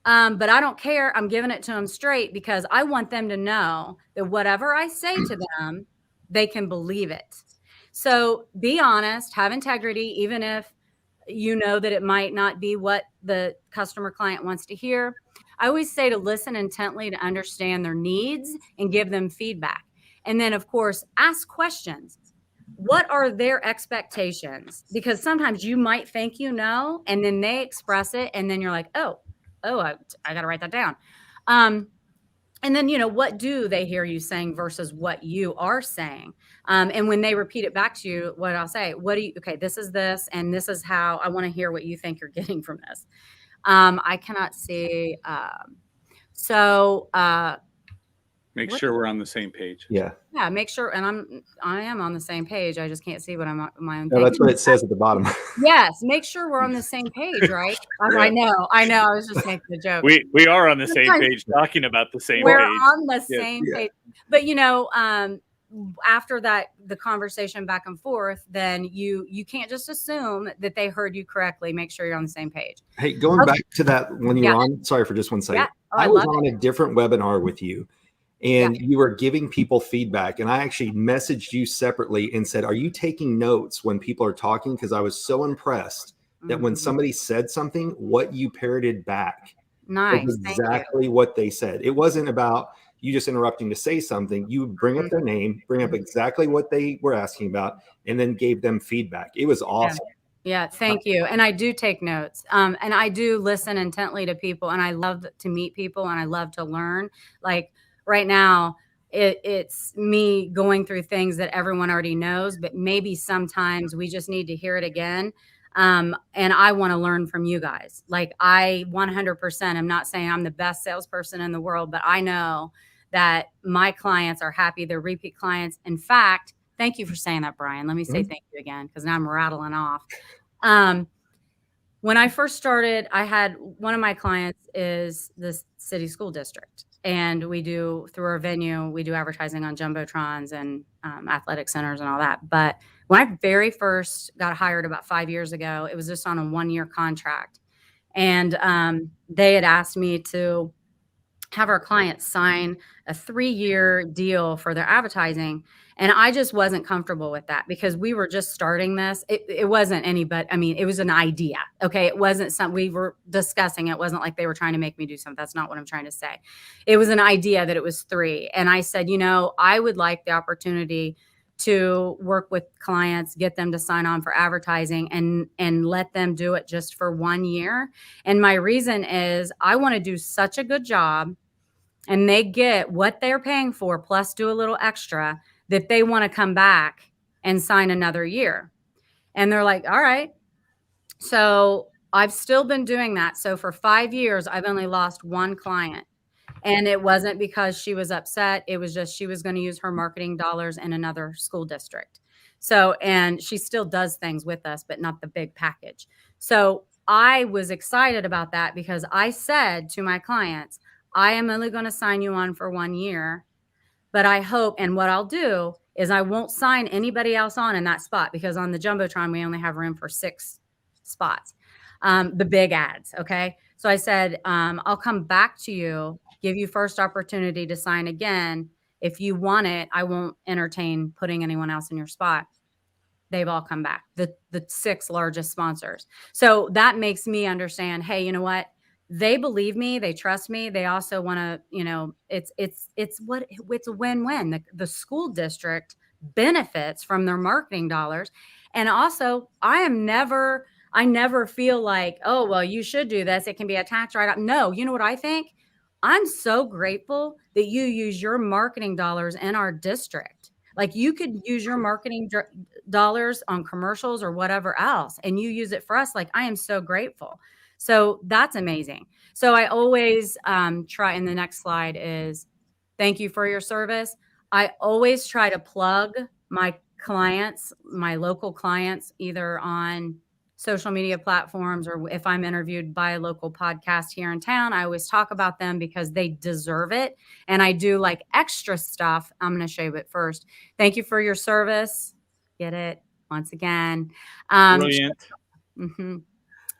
Speaker 4: But I don't care. I'm giving it to them straight because I want them to know that whatever I say to them, they can believe it. So be honest, have integrity, even if you know that it might not be what the customer client wants to hear. I always say to listen intently to understand their needs and give them feedback. And then, of course, ask questions. What are their expectations? Because sometimes you might think and then they express it, and then you're like, oh, I got to write that down. And then, what do they hear you saying versus what you are saying? And when they repeat it back to you, what I'll say, okay, this is this, and this is how I want to hear what you think you're getting from this. I cannot see.
Speaker 1: Make sure we're on the same page.
Speaker 5: Yeah.
Speaker 4: Yeah. Make sure. And I am on the same page. I just can't see what I'm on my own.
Speaker 5: No, that's what it says at the bottom.
Speaker 4: Yes. Make sure we're on the same page, right?
Speaker 1: Yeah.
Speaker 4: I know. I was just making a joke.
Speaker 1: We are on the same page talking about the same
Speaker 4: We're
Speaker 1: page.
Speaker 4: on the same page. But, after that, the conversation back and forth, then you can't just assume that they heard you correctly. Make sure you're on the same page.
Speaker 5: Hey, going back to that when you were on, sorry for just one second.
Speaker 4: Yeah. Oh,
Speaker 5: I was on a different webinar with you. And you were giving people feedback. And I actually messaged you separately and said, are you taking notes when people are talking? Because I was so impressed that when somebody said something, what you parroted back.
Speaker 4: Nice.
Speaker 5: Was exactly what they said. It wasn't about you just interrupting to say something. You bring up their name, bring up exactly what they were asking about, and then gave them feedback. It was awesome.
Speaker 4: Yeah, thank you. And I do take notes. And I do listen intently to people. And I love to meet people and I love to learn. Like, right now, it's me going through things that everyone already knows, but maybe sometimes we just need to hear it again. And I want to learn from you guys. Like, I 100%, I'm not saying I'm the best salesperson in the world, but I know that my clients are happy. They're repeat clients. In fact, thank you for saying that, Brian. Let me say thank you again, because now I'm rattling off. When I first started, I had one of my clients is the city school district, and we do, through our venue, we do advertising on jumbotrons and athletic centers and all that. But when I very first got hired about 5 years ago, it was just on a 1-year contract, and they had asked me to have our clients sign a 3-year deal for their advertising. And I just wasn't comfortable with that, because we were just starting this. It wasn't any, but I mean, it was an idea. Okay. It wasn't something we were discussing. It wasn't like they were trying to make me do something. That's not what I'm trying to say. It was an idea that it was 3. And I said, I would like the opportunity to work with clients, get them to sign on for advertising, and let them do it just for 1 year. And my reason is I want to do such a good job, and they get what they're paying for plus do a little extra, that they want to come back and sign another year. And they're like, all right. So I've still been doing that. So for 5 years, I've only lost 1 client. And it wasn't because she was upset. It was just she was going to use her marketing dollars in another school district. So, and she still does things with us, but not the big package. So I was excited about that, because I said to my clients, I am only going to sign you on for 1 year, but I hope, and what I'll do is I won't sign anybody else on in that spot, because on the Jumbotron, we only have room for 6 spots, the big ads. Okay. So I said, I'll come back to you, give you first opportunity to sign again. If you want it, I won't entertain putting anyone else in your spot. They've all come back, the 6 largest sponsors. So that makes me understand, hey, you know what? They believe me. They trust me. They also want to, it's a win-win. The school district benefits from their marketing dollars. And also I never feel like, oh, well, you should do this. It can be a tax write-off. No, you know what I think? I'm so grateful that you use your marketing dollars in our district. Like, you could use your marketing dollars on commercials or whatever else, and you use it for us. Like, I am so grateful. So that's amazing. So I always try, and the next slide is thank you for your service. I always try to plug my clients, my local clients, either on social media platforms, or if I'm interviewed by a local podcast here in town, I always talk about them because they deserve it. And I do like extra stuff. I'm going to show you it first. Thank you for your service. Get it once again.
Speaker 1: Brilliant.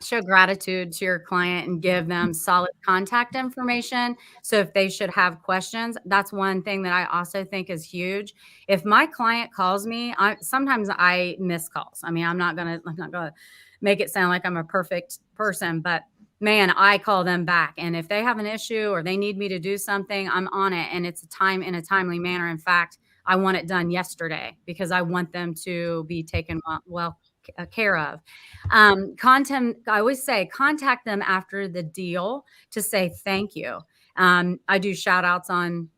Speaker 4: Show gratitude to your client and give them solid contact information. So if they should have questions, that's one thing that I also think is huge. If my client calls me, sometimes I miss calls. I mean, I'm not gonna make it sound like I'm a perfect person, but man, I call them back. And if they have an issue or they need me to do something, I'm on it, and it's in a timely manner. In fact, I want it done yesterday, because I want them to be taken well care of. I always say contact them after the deal to say thank you. I do shout outs on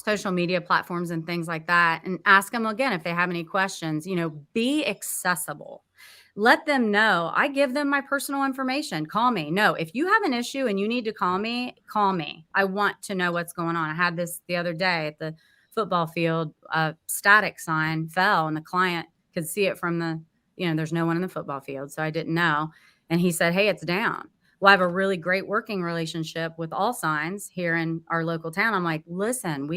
Speaker 4: social media platforms and things like that, and ask them again if they have any questions. Be accessible. Let them know. I give them my personal information. Call me. No, if you have an issue and you need to call me, call me. I want to know what's going on. I had this the other day at the football field. A static sign fell, and the client could see it from the, there's no one in the football field. So I didn't know. And he said, hey, it's down. Well, I have a really great working relationship with all signs here in our local town. I'm like, listen,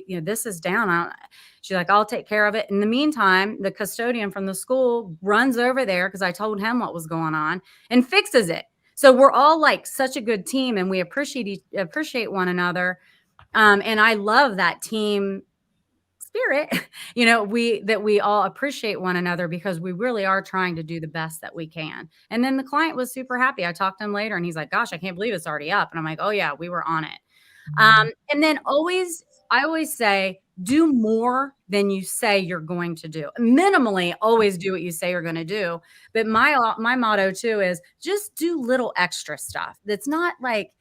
Speaker 4: this is down. She's like, I'll take care of it. In the meantime, the custodian from the school runs over there, because I told him what was going on, and fixes it. So we're all like such a good team, and we appreciate one another. And I love that team spirit, we all appreciate one another, because we really are trying to do the best that we can. And then the client was super happy. I talked to him later, and he's like, gosh, I can't believe it's already up. And I'm like, oh yeah, we were on it. And then I always say, do more than you say you're going to do. Minimally, always do what you say you're going to do. But my motto too is just do little extra stuff. That's not like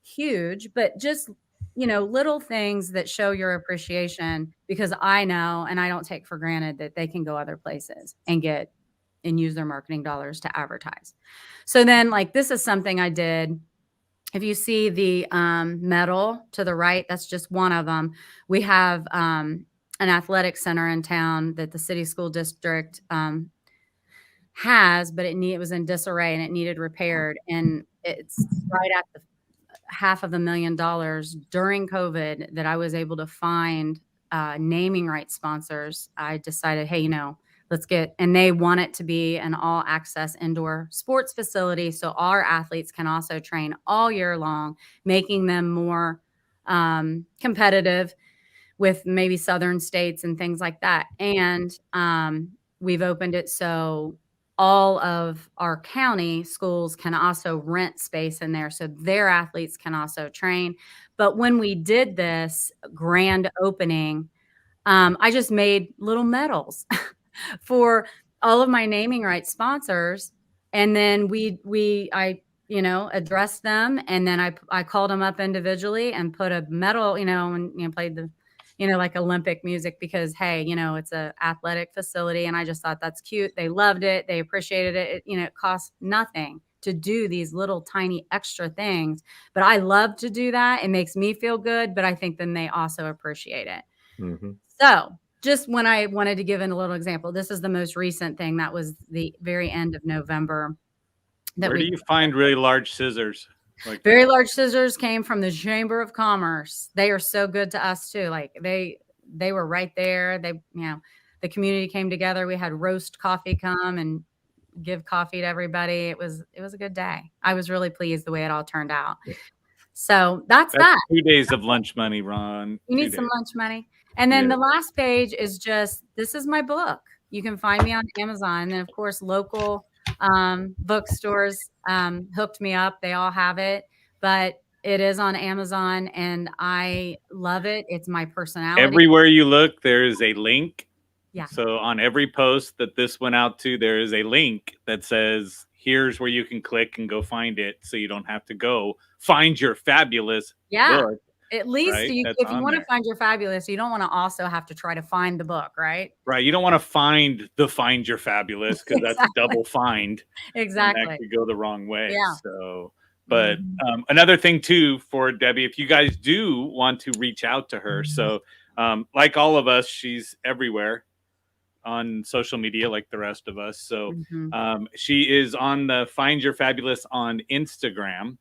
Speaker 4: huge, but just little things that show your appreciation, because I know, and I don't take for granted, that they can go other places and get and use their marketing dollars to advertise. So then, like, this is something I did. If you see the medal to the right, that's just one of them. We have an athletic center in town that the city school district has, but it was in disarray and it needed repaired. And it's right at the $500,000 during COVID that I was able to find naming rights sponsors. I decided, hey, and they want it to be an all access indoor sports facility. So our athletes can also train all year long, making them more competitive with maybe southern states and things like that. And we've opened it so all of our county schools can also rent space in there so their athletes can also train. But when we did this grand opening, I just made little medals for all of my naming rights sponsors. And then I addressed them, and then I called them up individually and put a medal, and played the like Olympic music because, hey, it's a athletic facility. And I just thought that's cute. They loved it. They appreciated it. It costs nothing to do these little tiny extra things, but I love to do that. It makes me feel good, but I think then they also appreciate it.
Speaker 5: Mm-hmm.
Speaker 4: So just when I wanted to give in a little example, this is the most recent thing. That was the very end of November.
Speaker 1: Where do you find really large scissors? Like
Speaker 4: very large scissors came from the Chamber of Commerce. They are so good to us too. Like they were right there. The community came together. We had roast coffee come and give coffee to everybody. It was a good day. I was really pleased the way it all turned out. So that's that.
Speaker 1: 2 days of lunch money, Ron.
Speaker 4: You need some lunch money. And then the last page is this is my book. You can find me on Amazon. And of course, local bookstores hooked me up. They all have it, but it is on Amazon and I love it. It's my personality.
Speaker 1: Everywhere you look, there is a link.
Speaker 4: Yeah.
Speaker 1: So on every post that this went out to, there is a link that says, here's where you can click and go find it. So you don't have to go find your fabulous book.
Speaker 4: At least if you want to find your fabulous, you don't want to also have to try to find the book, right?
Speaker 1: Right. You don't want to find your fabulous because that's double find.
Speaker 4: Exactly.
Speaker 1: And that could go the wrong way.
Speaker 4: Yeah.
Speaker 1: So, but another thing too for Debbie, if you guys do want to reach out to her, so like all of us, she's everywhere on social media, like the rest of us. So she is on the Find Your Fabulous on Instagram.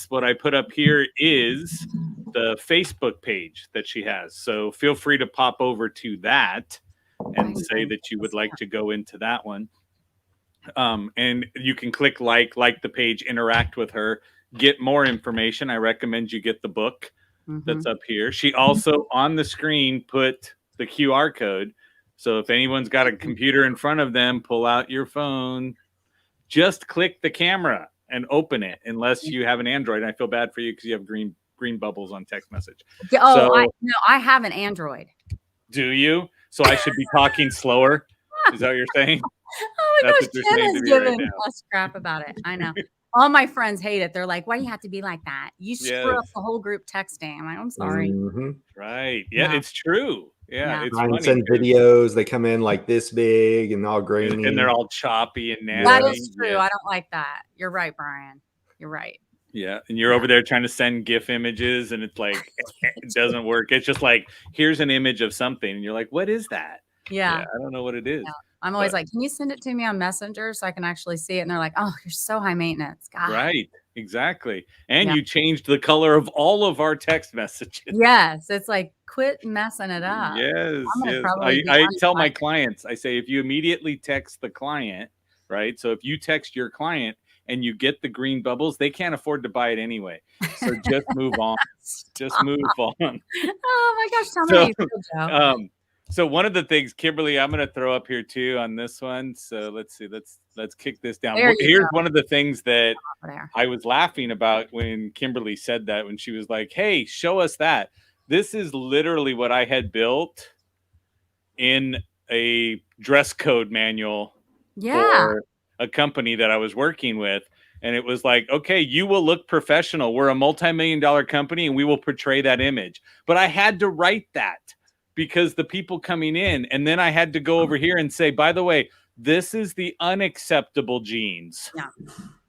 Speaker 1: What I put up here is the Facebook page that she has. So feel free to pop over to that and say that you would like to go into that one. And you can click like the page, interact with her, get more information. I recommend you get the book that's up here. She also on the screen put the QR code. So if anyone's got a computer in front of them, pull out your phone, just click the camera and open it, unless you have an Android. I feel bad for you because you have green bubbles on text message.
Speaker 4: Oh, I have an Android.
Speaker 1: Do you? So I should be talking slower? Is that what you're saying?
Speaker 4: Oh my gosh, Jen is giving us crap about it. I know. All my friends hate it. They're like, why do you have to be like that? You screw up the whole group texting. I'm like, I'm sorry.
Speaker 1: Right. Yeah, it's true. Yeah, it's
Speaker 5: funny. Send videos. They come in like this big and all grainy.
Speaker 1: And they're all choppy and nasty.
Speaker 4: That is true. I don't like that. You're right, Brian. You're right.
Speaker 1: Yeah. And you're over there trying to send GIF images and it's like, it doesn't work. It's just like, here's an image of something. And you're like, what is that?
Speaker 4: Yeah.
Speaker 1: I don't know what it is.
Speaker 4: Yeah. I'm always like, can you send it to me on Messenger so I can actually see it? And they're like, oh, you're so high maintenance. God.
Speaker 1: Right. Exactly. And you changed the color of all of our text messages.
Speaker 4: Yes. It's like, quit messing it up.
Speaker 1: Yes. I tell my clients, I say, if you immediately text the client, right? So if you text your client and you get the green bubbles, they can't afford to buy it anyway. So just move on. Just move on.
Speaker 4: Oh my gosh. Tell me. Joe.
Speaker 1: So one of the things, Kimberly, I'm going to throw up here too on this one. So let's see. Let's kick this down. Here's one of the things that I was laughing about when Kimberly said that, when she was like, hey, show us that. This is literally what I had built in a dress code manual for a company that I was working with. And it was like, okay, you will look professional. We're a multi-million-dollar company and we will portray that image. But I had to write that because the people coming in, and then I had to go over here and say, by the way, this is the unacceptable jeans.
Speaker 4: Yeah.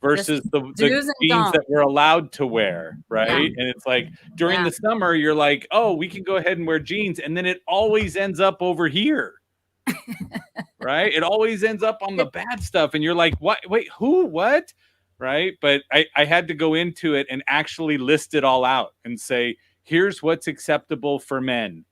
Speaker 1: Versus the
Speaker 4: do's and
Speaker 1: jeans that
Speaker 4: don'ts.
Speaker 1: we're allowed to wear, right?
Speaker 4: Yeah.
Speaker 1: And it's like during
Speaker 4: Yeah.
Speaker 1: the summer, you're like, oh, we can go ahead and wear jeans, and then it always ends up over here, right? It always ends up on the bad stuff, and you're like, what? Wait, who? What? Right? But I had to go into it and actually list it all out and say, here's what's acceptable for men.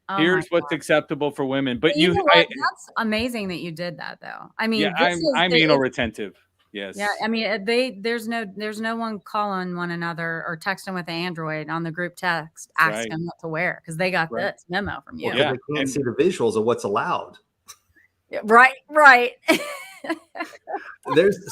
Speaker 4: Oh
Speaker 1: Here's
Speaker 4: my
Speaker 1: what's
Speaker 4: God.
Speaker 1: acceptable for women. But
Speaker 4: You know what? That's amazing that you did that, though. I mean,
Speaker 1: yeah, I'm anal retentive. Yes.
Speaker 4: Yeah, I mean, there's no one calling one another or texting with the Android on the group text asking them what to wear because they got this memo from you.
Speaker 5: Well, yeah, they can't see the visuals of what's allowed.
Speaker 4: Right.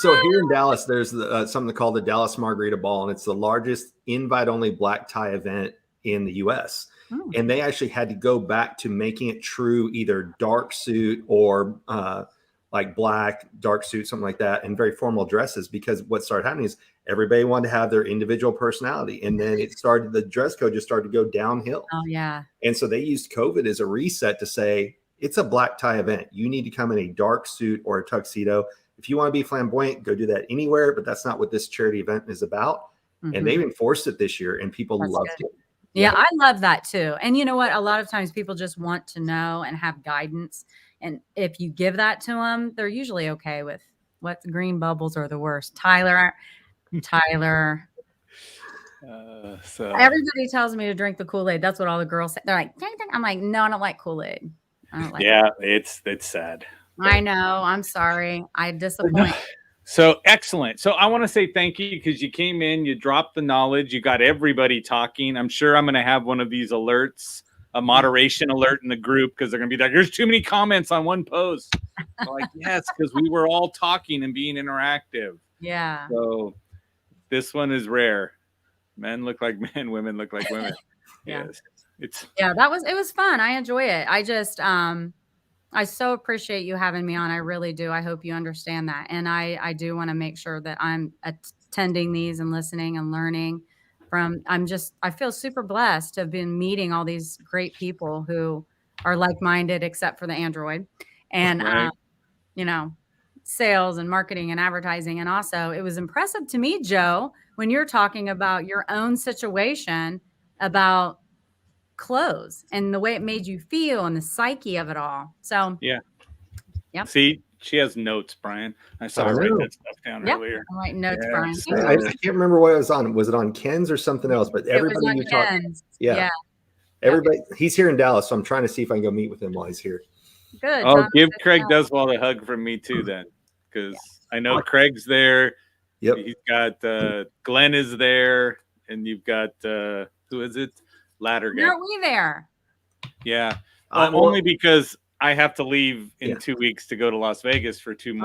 Speaker 5: So here in Dallas, there's something called the Dallas Margarita Ball, and it's the largest invite-only black tie event in the U.S. And they actually had to go back to making it true, either dark suit or like black, dark suit, something like that, and very formal dresses, because what started happening is everybody wanted to have their individual personality. And then the dress code just started to go downhill.
Speaker 4: Oh, yeah.
Speaker 5: And so they used COVID as a reset to say, it's a black tie event. You need to come in a dark suit or a tuxedo. If you want to be flamboyant, go do that anywhere, but that's not what this charity event is about. And they've enforced it this year, and people loved it.
Speaker 4: Yeah, I love that too. And you know what? A lot of times people just want to know and have guidance. And if you give that to them, they're usually okay with what green bubbles are the worst. Tyler.
Speaker 1: So
Speaker 4: Everybody tells me to drink the Kool-Aid. That's what all the girls say. They're like, dang. I'm like, no, I don't like Kool-Aid. I don't like
Speaker 1: it's sad.
Speaker 4: I know. I'm sorry. I disappoint.
Speaker 1: So excellent. So I want to say thank you because you came in, you dropped the knowledge, you got everybody talking. I'm sure I'm going to have one of these alerts, a moderation alert in the group, because they're going to be like, there's too many comments on one post. I'm like, yes, because we were all talking and being interactive.
Speaker 4: Yeah.
Speaker 1: So this one is rare. Men look like men, women look like women.
Speaker 4: Yeah.
Speaker 1: Yes.
Speaker 4: It was fun. I enjoy it. I just, I so appreciate you having me on. I really do. I hope you understand that. And I do want to make sure that I'm attending these and listening and learning from, I feel super blessed to have been meeting all these great people who are like-minded, except for the Android and, sales and marketing and advertising. And also it was impressive to me, Joe, when you're talking about your own situation about clothes and the way it made you feel and the psyche of it all. So
Speaker 1: yeah.
Speaker 4: See,
Speaker 1: she has notes, Brian. I saw her write that stuff down earlier.
Speaker 4: I'm writing notes, Brian.
Speaker 5: I can't remember what it was on. Was it on Ken's or something else? But everybody you talk, everybody. He's here in Dallas, so I'm trying to see if I can go meet with him while he's here.
Speaker 4: Good.
Speaker 1: Oh, give Craig Deswald a hug from me too, then, because I know Craig's there.
Speaker 5: Yep.
Speaker 1: He's got Glenn is there, and you've got who is it? Ladder guy.
Speaker 4: Aren't we there?
Speaker 1: Yeah. Only because I have to leave in 2 weeks to go to Las Vegas for two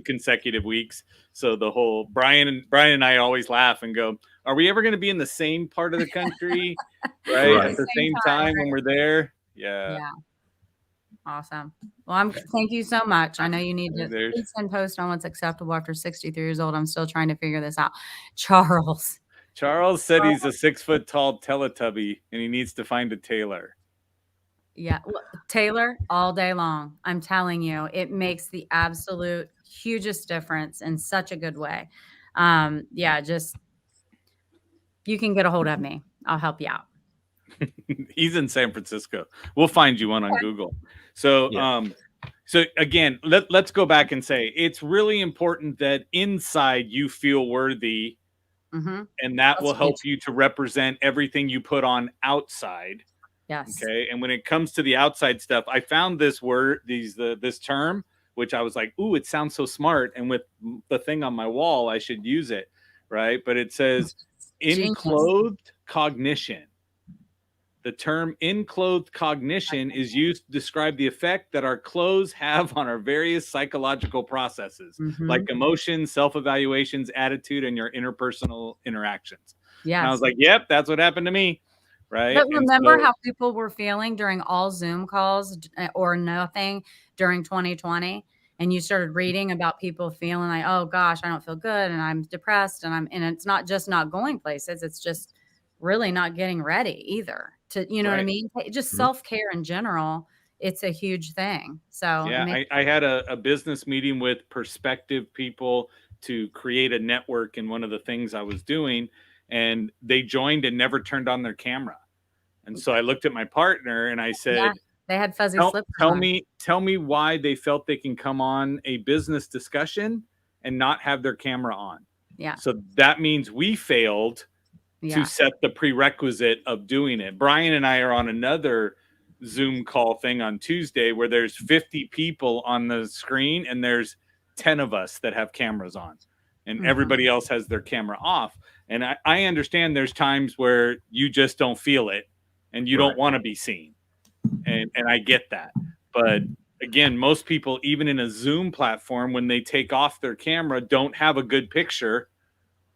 Speaker 1: consecutive weeks. So the whole Brian and I always laugh and go, are we ever going to be in the same part of the country? right. At the same time when we're there? Yeah.
Speaker 4: Awesome. Well, thank you so much. I know you need to please send post on what's acceptable after 63 years old. I'm still trying to figure this out. Charles said
Speaker 1: he's a 6 foot tall Teletubby and he needs to find a tailor.
Speaker 4: Yeah. Tailor all day long. I'm telling you, it makes the absolute hugest difference in such a good way. Just you can get a hold of me. I'll help you out.
Speaker 1: He's in San Francisco. We'll find you one on Google. So, so again, let's go back and say it's really important that inside you feel worthy, and that will help you to represent everything you put on outside.
Speaker 4: Yes.
Speaker 1: Okay. And when it comes to the outside stuff, I found this word, this term, which I was like, ooh, it sounds so smart. And with the thing on my wall, I should use it. Right. But it says enclothed cognition. The term enclothed cognition is used to describe the effect that our clothes have on our various psychological processes, like emotions, self-evaluations, attitude, and your interpersonal interactions. Yeah. And I was like, yep, that's what happened to me. Right.
Speaker 4: But remember how people were feeling during all Zoom calls or nothing during 2020? And you started reading about people feeling like, oh gosh, I don't feel good. And I'm depressed. And it's not just not going places. It's just really not getting ready either. You know what I mean? Just self-care in general it's a huge thing. So
Speaker 1: Yeah, I had a business meeting with prospective people to create a network in one of the things I was doing, and they joined and never turned on their camera. And so I looked at my partner and I said,
Speaker 4: they had fuzzy
Speaker 1: tell,
Speaker 4: slippers
Speaker 1: tell
Speaker 4: on.
Speaker 1: me why they felt they can come on a business discussion and not have their camera on.
Speaker 4: Yeah.
Speaker 1: So that means we failed to set the prerequisite of doing it. Brian and I are on another Zoom call thing on Tuesday where there's 50 people on the screen and there's 10 of us that have cameras on, and everybody else has their camera off. And I understand there's times where you just don't feel it and you don't want to be seen. And I get that. But again, most people, even in a Zoom platform, when they take off their camera, don't have a good picture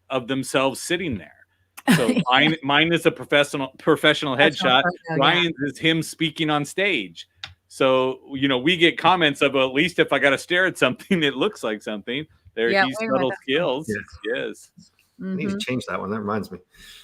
Speaker 1: of themselves sitting there. So mine is a professional headshot. Brian's is him speaking on stage. So, you know, we get comments of, well, at least if I got to stare at something, it looks like something. There are these subtle skills. Yes.
Speaker 5: I need to change that one. That reminds me.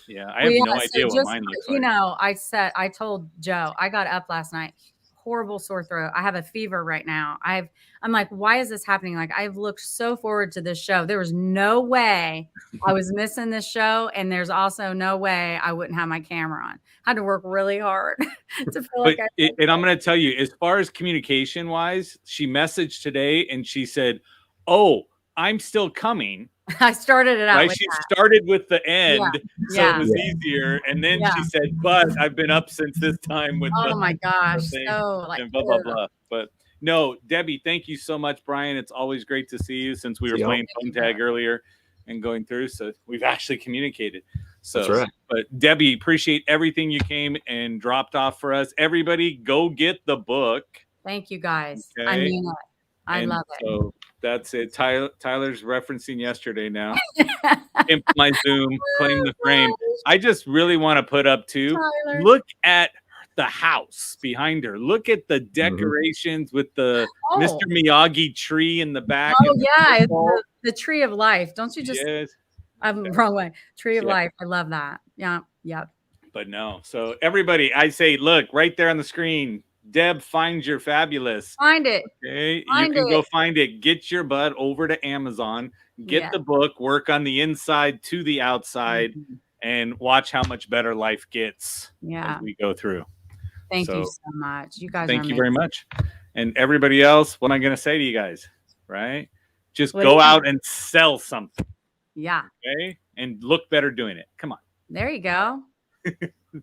Speaker 1: Yeah, I have no idea what mine looks like.
Speaker 4: You know, I told Joe, I got up last night, horrible sore throat. I have a fever right now. I'm like, why is this happening? Like, I've looked so forward to this show. There was no way I was missing this show. And there's also no way I wouldn't have my camera on. I had to work really hard to feel like
Speaker 1: and I'm going to tell you, as far as communication wise, she messaged today and she said, "Oh, I'm still coming."
Speaker 4: I started it out.
Speaker 1: Right?
Speaker 4: With
Speaker 1: She
Speaker 4: that.
Speaker 1: started with the end, so it was
Speaker 5: Yeah.
Speaker 1: easier. And then she said, "But I've been up since this time with
Speaker 4: oh my gosh, so
Speaker 1: and blah blah blah." But no, Debbie, thank you so much, Brian. It's always great to see you since we were playing phone tag earlier and going through. So we've actually communicated. So,
Speaker 5: that's right.
Speaker 1: But Debbie, appreciate everything you came and dropped off for us. Everybody, go get the book.
Speaker 4: Thank you guys.
Speaker 1: Okay?
Speaker 4: I mean it. I love it.
Speaker 1: So that's it. Tyler's referencing yesterday now. Imp my Zoom, claim the frame. I just really want to put up too.
Speaker 4: Tyler.
Speaker 1: Look at the house behind her. Look at the decorations with the Mr. Miyagi tree in the back.
Speaker 4: Oh yeah, it's the tree of life. Don't you just?
Speaker 1: Yes.
Speaker 4: I'm wrong way. Tree of life. I love that. Yeah. Yep.
Speaker 1: But no. So everybody, I say, look right there on the screen. Deb, Find Your Fabulous.
Speaker 4: Find it.
Speaker 1: Okay, you can go find it. Get your butt over to Amazon. Get the book. Work on the inside to the outside, and watch how much better life gets as we go through.
Speaker 4: Thank you so much. You guys.
Speaker 1: Thank you very much. And everybody else, what am I going to say to you guys? Right? Just go out and sell something.
Speaker 4: Yeah.
Speaker 1: Okay, and look better doing it. Come on.
Speaker 4: There you go.